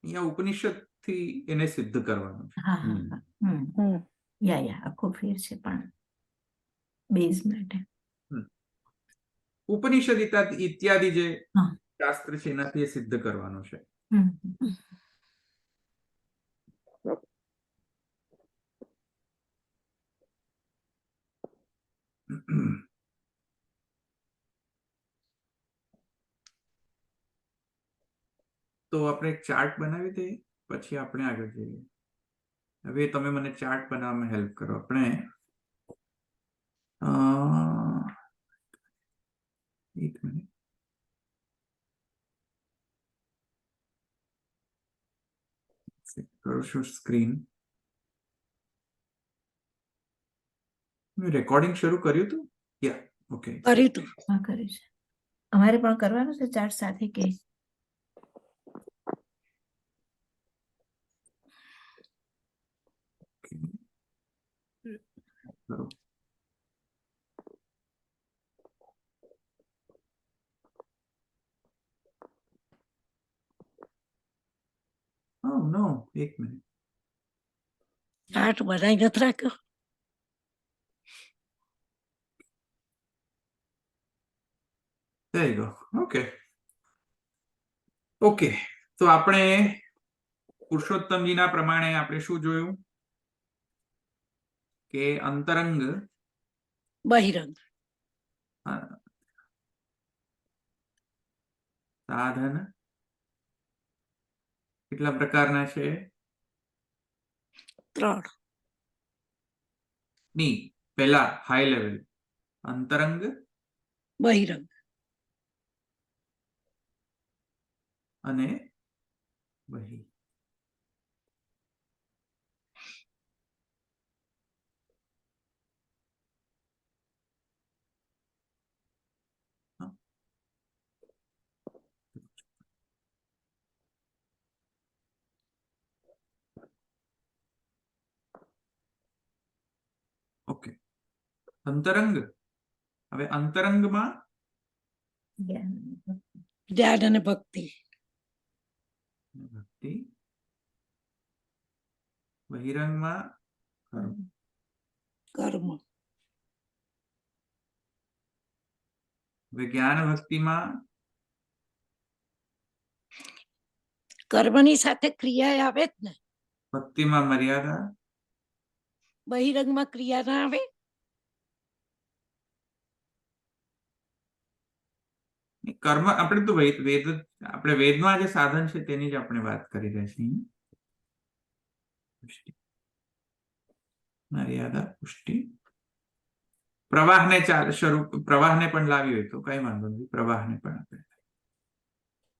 અહીંયા ઉપનિષદ થી એને સિદ્ધ કરવાનું છે. હા હા હા. યા આખો ફેર છે પણ બેઝ માટે. ઉપનિષદ ઇત્યાદિ જે હા. શાસ્ત્ર છે એનાથી એ સિદ્ધ કરવાનું છે. તો આપણે એક ચાર્ટ બનાવી દઈએ, પછી આપણે આગળ જઈએ. હવે તમે મને ચાર્ટ બનાવવામાં હેલ્પ કરો. આપણે એક મિનિટ. કરું છું સ્ક્રીન. રેકોર્ડિંગ શરૂ કર્યું હતું? Yeah okay. કર્યું તું. હા કર્યું છે. અમારે પણ કરવાનું છે ચાર્ટ સાથે કે કરો. Oh no, એક મિનિટ. ચાર્ટ બનાવી નથી રાખ્યો. There you go. Okay. Okay, તો આપણે પુરુષોત્તમજીના પ્રમાણે આપણે શું જોયું કે અંતરંગ બહિરંગ સાધન કેટલા પ્રકારના છે? 3. ની પહેલા હાઈ લેવલ અંતરંગ, બહિરંગ. અને બહિ. ઓકે, અંતરંગ. હવે અંતરંગમાં જ્ઞાન ધ્યાન અને ભક્તિ. ભક્તિ. બહિરંગમાં કર્મ. કર્મ. જ્ઞાન ભક્તિમાં કર્મની સાથે ક્રિયા આવે જ ને. ભક્તિમાં મર્યાદા. બહિરંગમાં ક્રિયા ના આવે. કર્મ આપણે તો વેદ આપણે વેદમાં જે સાધન છે તેની જ આપણે વાત કરી રહ્યા છીએ. પુષ્ટિ, મર્યાદા, પુષ્ટિ. પ્રવાહને પ્રવાહને પણ લાવી હોય તો કઈ વાંધો નથી. પ્રવાહને પણ આપણે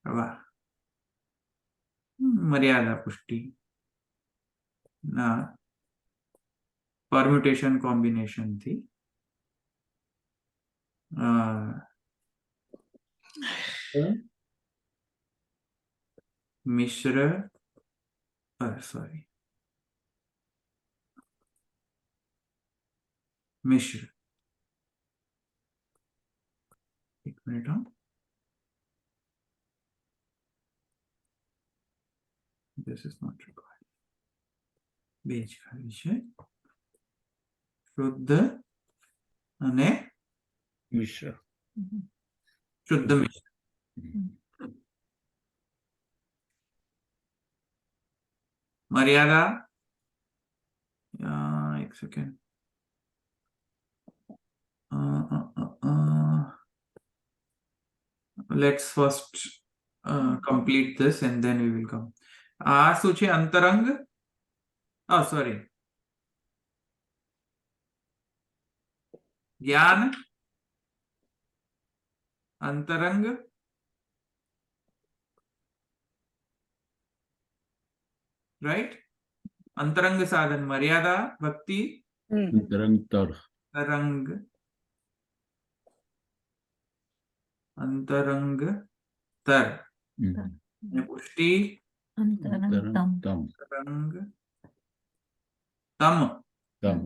પ્રવાહ, મર્યાદા, પુષ્ટિ ના પરમ્યુટેશન કોમ્બિનેશન થી મિશ્ર મિશ્ર. એક minute. This is not required. બેજ ખાલી છે. શુદ્ધ અને મિશ્ર. શુદ્ધ મિશ્ર. મર્યાદા. એક second. Let's first complete this and then we will come. આ શું છે? અંતરંગ. સોરી, જ્ઞાન અંતરંગ રાઈટ. અંતરંગ સાધન મર્યાદા ભક્તિ નિરંતર. તરંગ અંતરંગ તર અને પુષ્ટિ અંતરંગતમ. તરંગ તમ. તમ.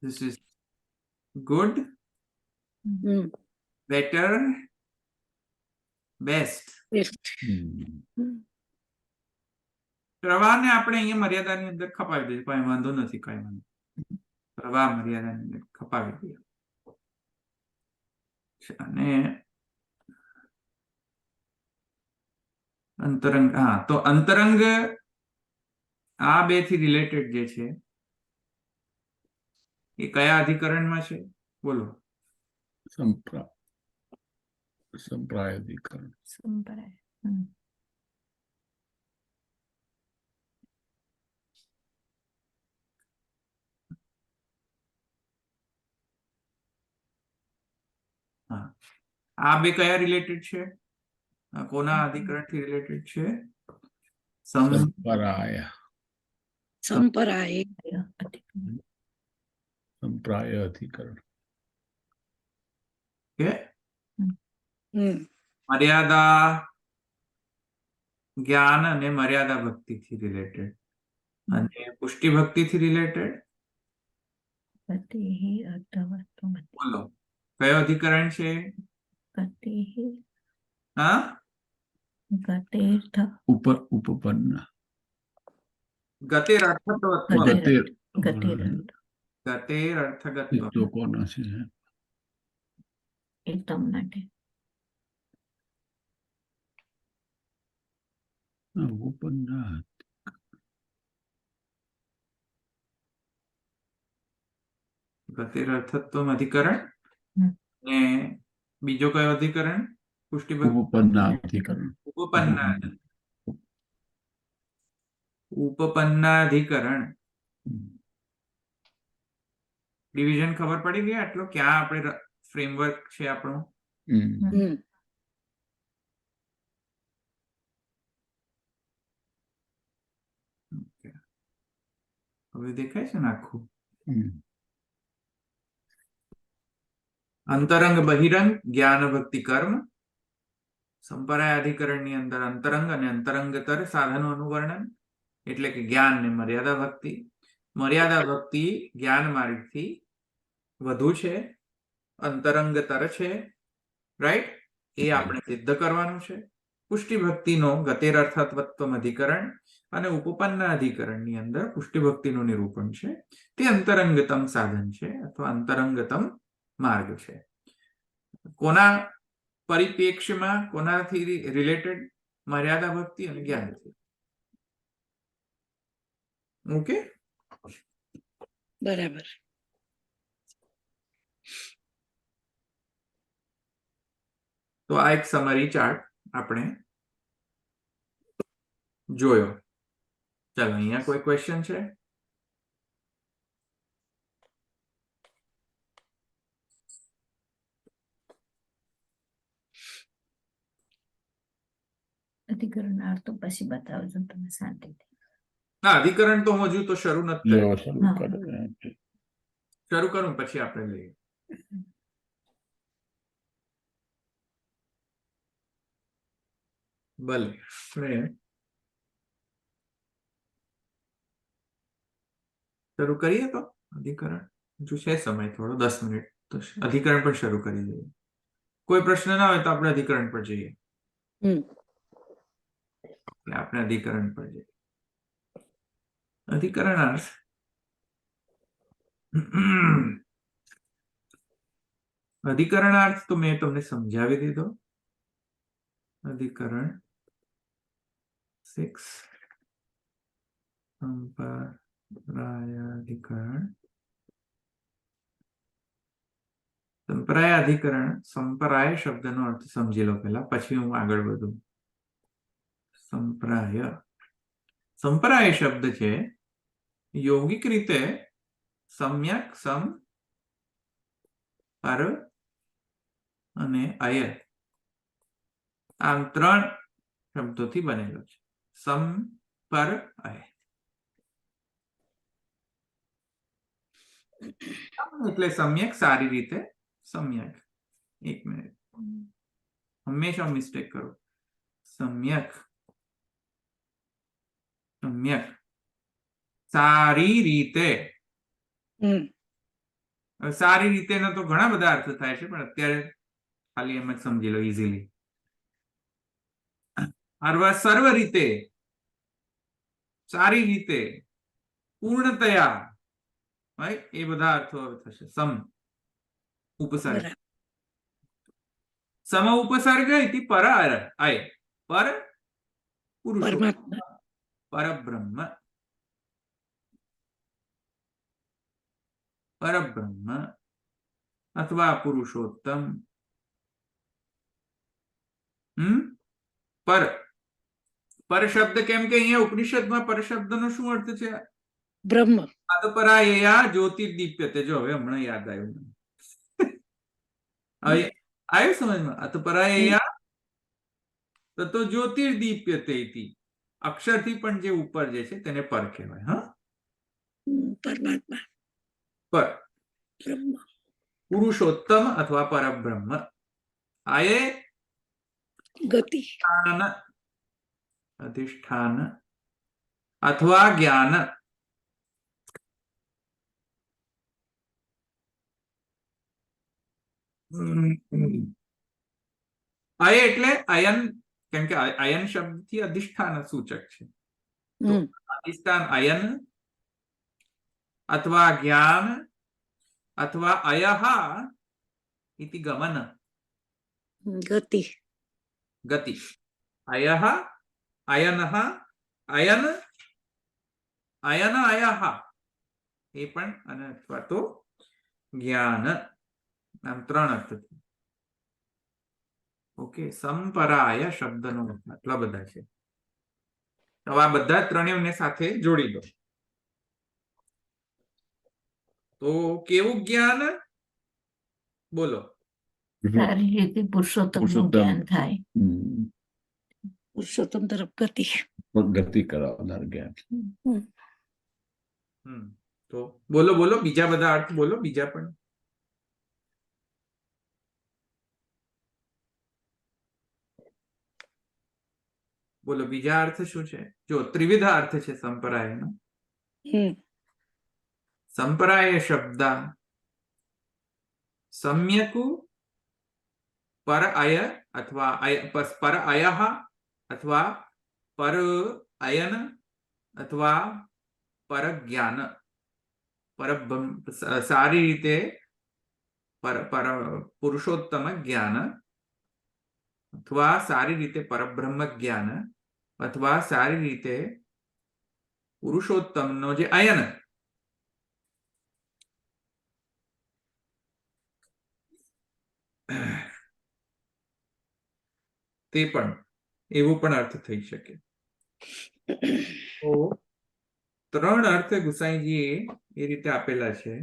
This is good, better, best. પ્રવાહને આપણે અહીંયા મર્યાદાની અંદર ખપાવી દઈએ, કઈ વાંધો નથી. કઈ વાંધો. પ્રવાહ મર્યાદાની અંદર ખપાવી દઈએ. અને અંતરંગ, હા, તો અંતરંગ આ બે થી રિલેટેડ જે છે એ કયા અધિકરણમાં છે? બોલો. સંપ્રાય અધિકરણ. સંપ્રાય. હા, આ બે કયા રિલેટેડ છે? કોના અધિકરણ થી રિલેટેડ છે? સંપરાય. સંપરાય. સંપ્રાય અધિકરણ. કે મર્યાદા જ્ઞાન અને મર્યાદા ભક્તિ થી રિલેટેડ અને પુષ્ટિ ભક્તિ થી રિલેટેડ. ગતિઃ અર્ધવત્વમતિ. બોલો કયો અધિકરણ છે? ગતિઃ હા, ગતેર્થ. ઉપપન્ન. ગતેર અર્થગત્વ. ગતેર. ગતિરંત. ગતેર અર્થગત્વ. તો કોના છે? એકદમ માટે. ઉપપન્ન. ગતેર અર્થત્વ અધિકરણ. ને બીજો કયો અધિકરણ? પુષ્ટિ ભક્તિ. ઉપપન્નાધિકરણ. ઉપપન્નાધિકરણ. ડિવિઝન ખબર પડી ગઈ? આટલો ક્યાં આપણે ફ્રેમવર્ક છે આપણું? હવે દેખાય છે ને આખું? અંતરંગ બહિરંગ જ્ઞાન ભક્તિ કર્મ. સંપરાય અધિકરણની અંદર અંતરંગ અને અંતરંગતર સાધનોનું વર્ણન, એટલે કે જ્ઞાન ને મર્યાદા ભક્તિ. મર્યાદા ભક્તિ જ્ઞાન માર્ગથી વધુ છે, અંતરંગતર છે, રાઈટ. એ આપણે સિદ્ધ કરવાનું છે. પુષ્ટિ ભક્તિનો ગતેરર્થત્વત્વમ અધિકરણ અને ઉપપન્ન અધિકરણની અંદર પુષ્ટિ ભક્તિનું નિરૂપણ છે. તે અંતરંગતમ સાધન છે અથવા અંતરંગતમ માર્ગ છે. કોના પરિપ્રેક્ષ્યમાં, કોનાથી રિલેટેડ? મર્યાદા ભક્તિ અને જ્ઞાનથી. ઓકે, બરાબર. તો આ એક સમરી ચાર્ટ આપણે જોયો. ચાલો, અહીંયા કોઈ ક્વેશ્ચન છે? અધિકરણ અર્થ તો પછી બતાવજો તમે શાંતિથી. ના, અધિકરણ તો હું હજુ તો શરૂ નથી કર્યું. શરૂ હા. કરે. શરૂ કરું પછી આપણે લઈએ. ભલે, આપણે શરૂ કરીએ તો. અધિકરણ હજુ છે સમય થોડો, 10 મિનિટ, તો અધિકરણ પણ શરૂ કરી દઈએ. કોઈ પ્રશ્ન ના હોય તો આપણે અધિકરણ પર જઈએ. હમ. આપણે અધિકરણ પર જઈએ. અધિકરણ અર્થ અધિકરણાર્થ તો મેં તમને સમજાવી દીધો. અધિકરણ 6 સંપ્રાયાધિકરણ. સંપ્રાયાધિકરણ, સંપ્રાય શબ્દનો અર્થ સમજી લો પહેલા, પછી હું આગળ વધું. સંપ્રાય શબ્દ છે યોગિક રીતે સમ્યક, સમ, પર અને અય, આમ 3 શબ્દોથી બનેલો છે. સમ, પર, અય. એટલે સમ્યક, સારી રીતે સમ્યક. એક મિનિટ, હંમેશા મિસ્ટેક કરો. સમ્યક, સમ્યક, સારી રીતે. હમ. હવે સારી રીતે તો ઘણા બધા અર્થ થાય છે, પણ અત્યારે ખાલી એમ જ સમજી લો ઇઝીલી. સર્વ રીતે, સારી રીતે, પૂર્ણતયા, right? એ બધા અર્થો થશે. સમ ઉપસર્ગ, બરાબર. સમ ઉપસર્ગ ઇતિ પર અય, પર પુરુષો, પરમાત્મા. પરબ્રહ્મ, પરબ્રહ્મ અથવા પુરુષોત્તમ. પર, પર શબ્દ કેમ કે અહીંયા ઉપનિષદમાં પર શબ્દનો શું અર્થ છે? બ્રહ્મ. અતપરાયયા જ્યોતિર્દીપ્યતે. જો હવે હમણાં યાદ આવ્યું મને. હવે આવ્યું સમજમાં? અતપરાયયા તો જ્યોતિર્દીપ્યતે ઇતિ. અક્ષરથી પણ જે ઉપર જે છે તેને પર કહેવાય. હા, પરમાત્મા, પર. બ્રહ્મ. પુરુષોત્તમ અથવા પરબ્રહ્મ. આયે ગતિ. અધિષ્ઠાન અથવા જ્ઞાન. અય એટલે અયન, કેમ કે અયન શબ્દથી અધિષ્ઠાન સૂચક છે. હમ. અધિષ્ઠાન અયન અથવા જ્ઞાન અથવા અયહ ઇતિ ગમન. ગતિ. ગતિ. અયહ, અયનઃ, અયન, અયન, અયહ, એ પણ, અને અથવા તો જ્ઞાન. આમ 3 અર્થ. ઓકે, સંપરાય શબ્દનો આટલા બધા છે. તો આ બધા 3 સાથે જોડી દો. તો કેવું જ્ઞાન? બોલો. સારી રીતે પુરુષોત્તમનું પુરુષોત્તમ. જ્ઞાન થાય. પુરુષોત્તમ તરફ ગતિ. ગતિ કરાવનાર જ્ઞાન. તો બોલો બોલો, બીજા બધા અર્થ બોલો, બીજા પણ. બોલો, બીજા અર્થ શું છે? જો ત્રિવિધ અર્થ છે સંપરાયનો. હમ. સંપરાય શબ્દ સમ્યકુ પર અય અથવા પર અયઃ અથવા પર અયન અથવા પર જ્ઞાન, સારી રીતે પુરુષોત્તમ જ્ઞાન અથવા સારી રીતે પરબ્રહ્મ જ્ઞાન અથવા સારી રીતે પુરુષોત્તમનો જે અયન તે પણ એવો પણ અર્થ થઈ શકે. તો 3 અર્થ ગુસાઈજીએ એ રીતે આપેલા છે.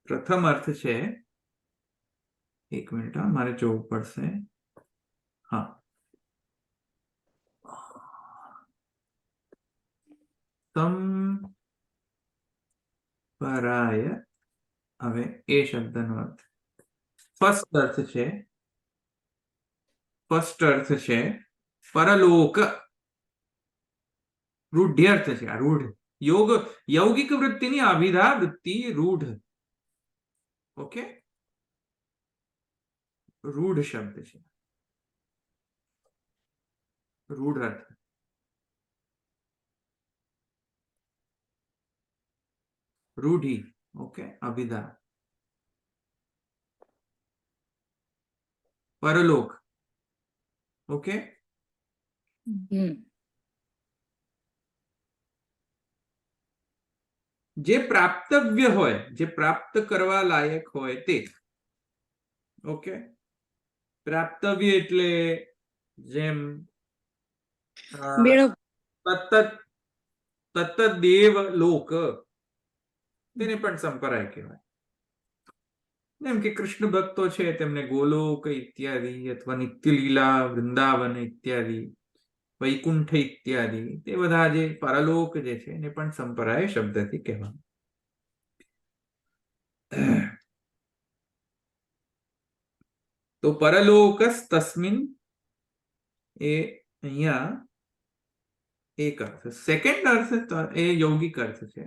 પ્રથમ અર્થ છે, એક મિનિટ મારે જોવું પડશે. હા, સંપરાય. હવે એ શબ્દનો અર્થ ફર્સ્ટ અર્થ છે પરલોક. રૂઢ્યર્થ છે આ રૂઢ. યૌગિક વૃત્તિની અભિધા વૃત્તિ રૂઢ. ઓકે, રૂઢ શબ્દ છે. રૂઢ અર્થ રૂઢી. ઓકે, અભિધા. પરલોક. ઓકે, જે પ્રાપ્તવ્ય હોય, જે પ્રાપ્ત કરવા લાયક હોય તે. ઓકે, પ્રાપ્તવ્ય એટલે જેમ તત્ત દેવ લોક, તેને પણ સંપરાય કહેવાય. જેમ કે કૃષ્ણ ભક્તો છે તેમને ગોલોક ઇત્યાદિ અથવા નિત્ય લીલા વૃંદાવન ઇત્યાદિ, વૈકુંઠ ઇત્યાદિ, તે બધા જે પરલોક જે છે એને પણ સંપરાય શબ્દથી કહેવાય. તો પરલોકસ તસ્મિન એ અહીંયા એક અર્થ. સેકન્ડ અર્થ એ યૌગિક અર્થ છે.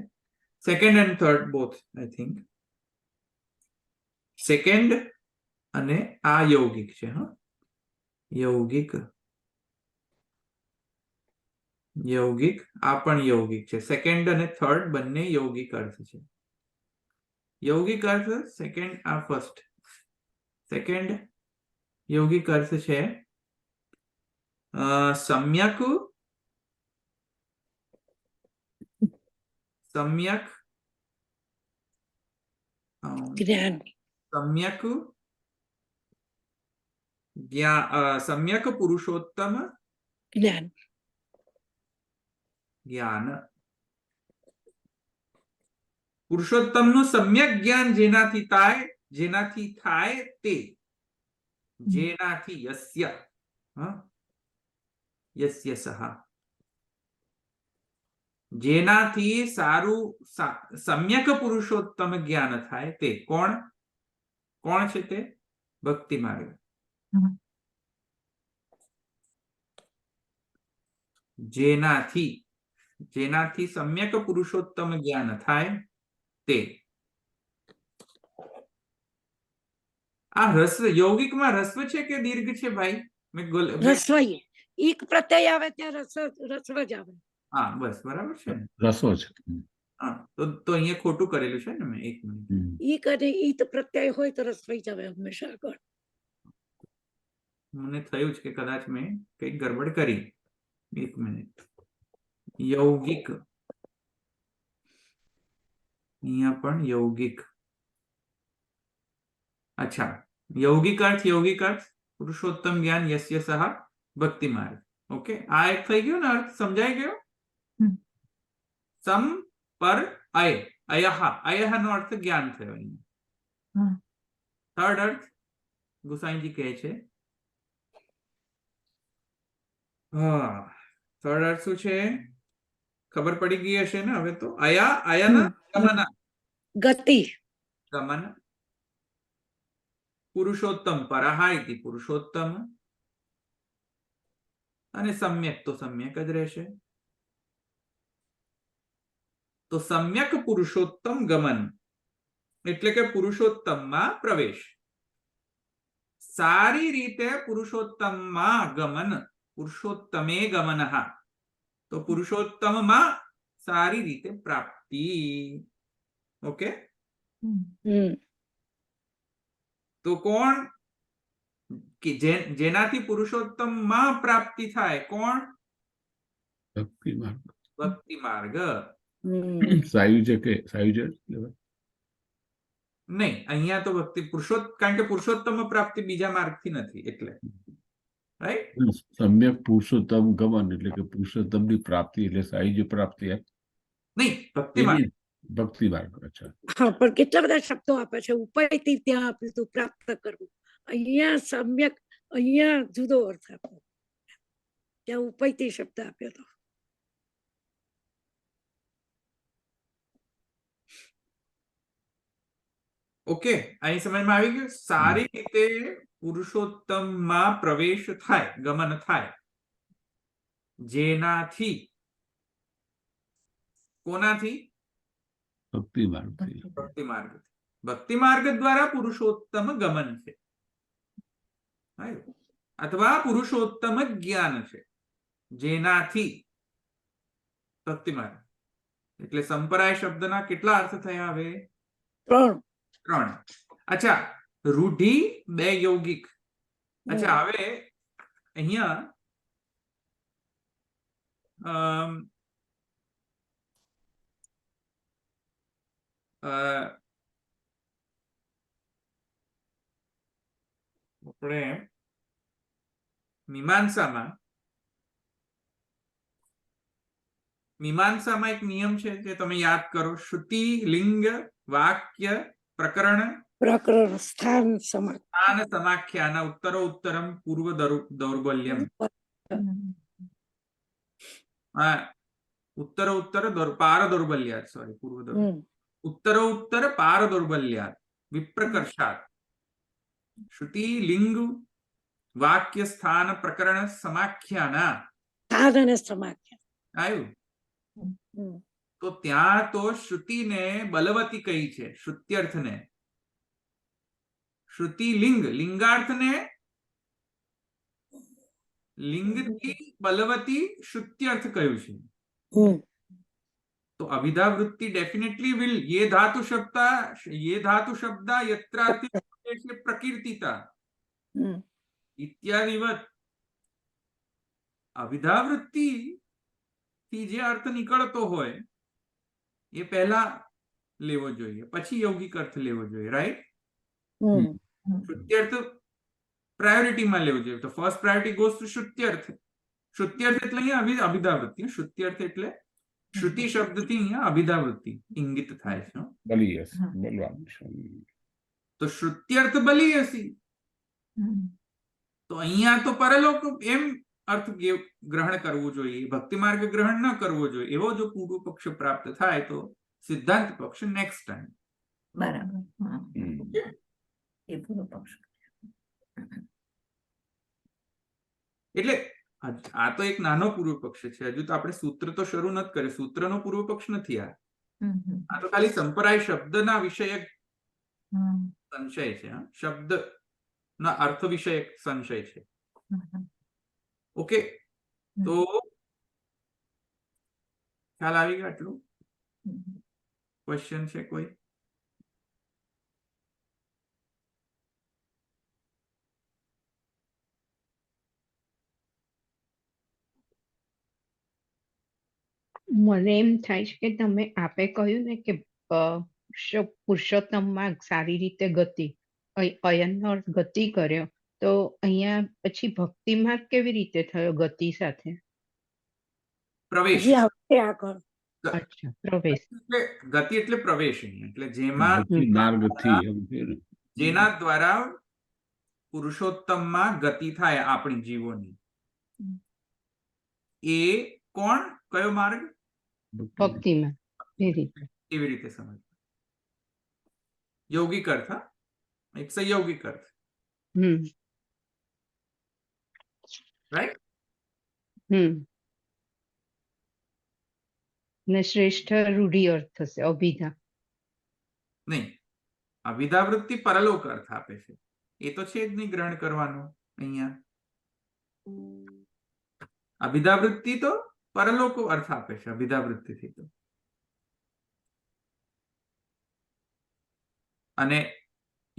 Second and third both I think. Second અને આ યૌગિક છે. હા, યૌગિક આ પણ યૌગિક છે. સેકન્ડ અને થર્ડ બંને યૌગિક અર્થ છે. યૌગિક અર્થ સેકન્ડ, આ ફર્સ્ટ. સેકન્ડ યૌગિક અર્થ છે સમ્યક જ્ઞાન, સમ્યક પુરુષોત્તમ જ્ઞાન. જ્ઞાન. પુરુષોત્તમનું સમ્યક જ્ઞાન જેનાથી થાય તે. જેનાથી યસ્ય સહ, જેનાથી સારું સમ્યક પુરુષોત્તમ જ્ઞાન થાય તે. કોણ છે તે? ભક્તિ માર્ગ. જેનાથી સમ્યક પુરુષોત્તમ જ્ઞાન થાય તે. આ હ્રસ્વ યૌગિકમાં હ્રસ્વ છે કે દીર્ઘ છે ભાઈ? રસ્વ. ઈક પ્રત્યય આવે ત્યાં રસ્વ જ આવે. હા, બસ બરાબર છે ને. રસો છે. હા, તો અહીંયા ખોટું કરેલું છે ને મેં. એક મિનિટ. ઈક અને ઈત પ્રત્યય હોય તો રસ્વ જ આવે હંમેશા આગળ. મને થયું છે કે કદાચ મેં કઈક ગડબડ કરી. એક મિનિટ. યૌગિક, અહીંયા પણ યૌગિક. અચ્છા, યૌગિક અર્થ પુરુષોત્તમ જ્ઞાન યસ્ય સહ ભક્તિ માર્ગ. ઓકે, આ એક થઈ ગયો ને અર્થ, સમજાઈ ગયો. સમ પર અયઃ નો અર્થ જ્ઞાન થયો. થર્ડ અર્થ ગુસાઈજી કહે છે. હા, થર્ડ અર્થ શું છે? ખબર પડી ગઈ હશે ને હવે તો. અયન ગતિ. ગમન. પુરુષોત્તમ પરહા ઇતિ પુરુષોત્તમ. અને સમ્યક તો સમ્યક જ રહેશે. તો સમ્યક પુરુષોત્તમ ગમન. એટલે કે પુરુષોત્તમમાં પ્રવેશ. સારી રીતે પુરુષોત્તમમાં ગમન, પુરુષોત્તમે ગમનઃ. તો પુરુષોત્તમમાં સારી રીતે પ્રાપ્તિ. ઓકે, હમ તો કોણ કે જેનાથી પુરુષોત્તમમાં પ્રાપ્તિ થાય? કોણ? ભક્તિ માર્ગ ભક્તિ માર્ગ. હમ સાયુજ્ય લેવાય. નહીં, અહીંયા તો ભક્તિ કારણ કે પુરુષોત્તમ પ્રાપ્તિ બીજા માર્ગથી નથી, એટલે રાઈટ. સમ્યક પુરુષોત્તમ ગમન એટલે કે પુરુષોત્તમની પ્રાપ્તિ એટલે સાયુજ્ય પ્રાપ્તિ એમ. નહીં, ભક્તિ માર્ગ. ભક્તિ માર્ગ. અચ્છા, હા, પણ કેટલા બધા શબ્દો આપે છે. ઉપાયથી ત્યાં આપ્યું હતું પ્રાપ્ત કરવું, અહીંયા સમ્યક, અહીંયા જુદો અર્થ આપ્યો, ત્યાં ઉપાયથી શબ્દ આપ્યો હતો. ઓકે, અહીં સમજમાં આવી ગયું. સારી રીતે પુરુષોત્તમમાં પ્રવેશ થાય, ગમન થાય, જેનાથી, કોનાથી? ભક્તિ માર્ગથી. ભક્તિ માર્ગ. ભક્તિ માર્ગ દ્વારા પુરુષોત્તમ ગમન છે, અથવા પુરુષોત્તમ જ્ઞાન છે, જેનાથી ભક્તિ માર્ગ. એટલે સંપરાય શબ્દના કેટલા અર્થ થયા હવે? 3. 3. અચ્છા, રૂઢિ, 2 યૌગિક. અચ્છા, હવે અહીંયા આપણે મીમાંસામાં એક નિયમ છે જે તમે યાદ કરો. શ્રુતિ, લિંગ, વાક્ય, પ્રકરણ, સ્થાન, સ્થાન, સમાખ્યાના ઉત્તરો ઉત્તરમ પૂર્વ દૌર્બલ્યમ. ઉત્તરો ઉત્તર પાર દૌર્બલ્યાત, સોરી, પૂર્વ ઉત્તરો ઉત્તર પાર દૌર્બલ્યાત વિપ્રકર્ષાત. શ્રુતિ, લિંગ, વાક્ય, સ્થાન, પ્રકરણ, સમાખ્યાના. સ્થાન અને સમાખ્યા આવ્યું. તો ત્યાં તો શ્રુતિને બલવતી કહી છે, શ્રુત્યર્થને. શ્રુતિ લિંગ, લિંગાર્થને લિંગથી બલવતી શ્રુત્યર્થ કહ્યું છે. તો અભિધાવૃત્તિ ડેફિનેટલી વિલ ये धातु शब्दा यत्रार्थे प्रकीर्तिता इत्यादिवत અભિધાવૃત્તિ થી જે અર્થ નીકળતો હોય એ પહેલા લેવો જોઈએ, પછી યૌગિક અર્થ લેવો જોઈએ, રાઈટ. શ્રુત્યર્થ પ્રાયોરિટીમાં લેવો જોઈએ. તો ફર્સ્ટ પ્રાયોરિટી ગોઝ ટુ શ્રુત્યર્થ. શ્રુત્યર્થ એટલે અહીંયા અભિધાવૃત્તિ. શ્રુત્યર્થ એટલે શ્રુતિ શબ્દથી અહીંયા અભિધાવૃત્તિ ઇંગિત થાય છે. તો શ્રુત્યર્થ બલિયસી. તો અહીંયા તો પરલોક એમ અર્થ ગ્રહણ કરવું જોઈએ, ભક્તિ માર્ગ ગ્રહણ ન કરવો જોઈએ. એવો જો પૂર્વ પક્ષ પ્રાપ્ત થાય તો સિદ્ધાંત પક્ષ નેક્સ્ટ ટાઈમ. બરાબર. એ પૂર્વ પક્ષ. એટલે આ તો એક નાનો પૂર્વ પક્ષ છે. હજુ તો આપણે સૂત્ર તો શરૂ નથી કર્યું. સૂત્રનો પૂર્વ પક્ષ નથી આ તો ખાલી સંપ્રાય શબ્દના વિષયક સંશય છે. શબ્દ ના અર્થ વિષયક સંશય છે. ઓકે, તો ખ્યાલ આવી ગયો આટલું? ક્વેશ્ચન છે કોઈ? મને એમ થાય છે કે તમે આપે કહ્યું ને કે પુરુષોત્તમમાં સારી રીતે ગતિ, અયનનો અર્થ ગતિ કર્યો, તો અહીંયા પછી ભક્તિ માર્ગ કેવી રીતે થયો ગતિ સાથે? પ્રવેશ. અચ્છા, પ્રવેશ. ગતિ એટલે પ્રવેશ. એટલે જેમાં જેના દ્વારા પુરુષોત્તમમાં ગતિ થાય આપણી જીવોની, એ કોણ? કયો માર્ગ? ભક્તિમાં. કેવી રીતે સમજ? યૌગિક અર્થ, એક સંયૌગિક અર્થ, રાઈટ? ને શ્રેષ્ઠ રૂઢિ અર્થ થશે અભિધા. નહીં, અવિધા વૃત્તિ પરલોક અર્થ આપે છે, એ તો છે જ નહીં ગ્રહણ કરવાનું અહીંયા. અભિધા વૃત્તિ તો પરલોક અર્થ આપે છે, અભિધા વૃત્તિથી તો. અને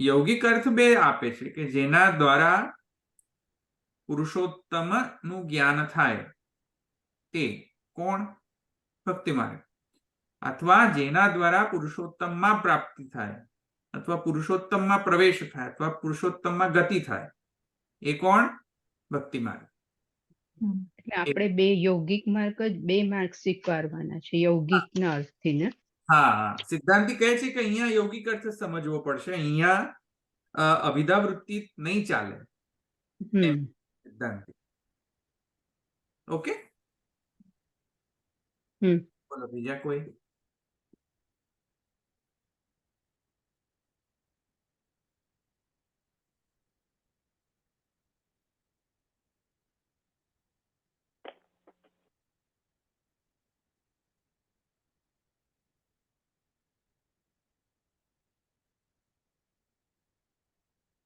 યૌગિક અર્થ બે આપે છે કે જેના દ્વારા પુરુષોત્તમ નું જ્ઞાન થાય તે. કોણ? ભક્તિ માર્ગ. અથવા જેના દ્વારા પુરુષોત્તમમાં પ્રાપ્તિ થાય, અથવા પુરુષોત્તમમાં પ્રવેશ થાય, અથવા પુરુષોત્તમમાં ગતિ થાય, એ કોણ? ભક્તિ માર્ગ. એટલે આપણે બે યૌગિક માર્ગ જ બે માર્ગ સ્વીકારવાના છે યૌગિક ના અર્થથી ને. હા, સિદ્ધાંતિ કહે છે કે અહીંયા યૌગિક અર્થ સમજવો પડશે, અહીંયા અભિધા વૃત્તિ નહીં ચાલે. સિદ્ધાંતિ. ઓકે, બોલો બીજા કોઈ?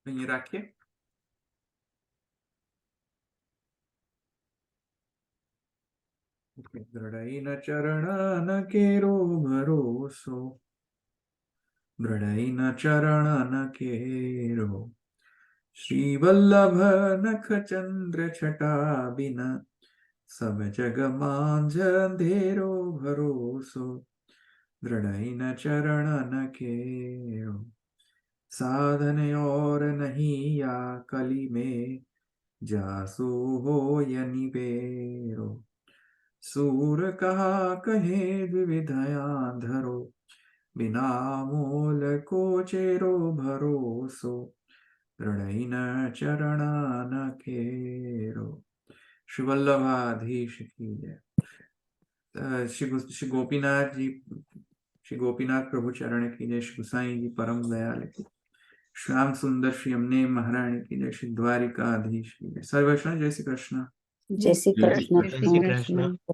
અહીં રાખીએ. દ્રઢૈન ચરણ કેરો ભરોસો, દ્રઢૈન ચરણ કેરો, શ્રી વલ્લભ નખ ચંદ્ર છટા બિન, સબ જગ માંઝ અંધેરો ભરોસો, દ્રઢૈન ચરણ કેરો, साधन और नहीं या कली में, जासु हो निबेरो, सूर कहा कहे द्विविधया धरो, बिना मूल को चेरो भरोसो, दृढ़ चरण केरो. श्री वल्लभाधीश की जय. श्री गोपीनाथ जी, श्री गोपीनाथ प्रभु चरण की जय. श्री गुसाई जी परम दयाल की, श्याम सुंदर श्री अम्ने महारानी की जय. श्री द्वारिकाधीश की जय. सर्व वैष्णव जय श्री कृष्ण. जय श्री जय श्री कृष्ण. જય શ્રી કૃષ્ણ.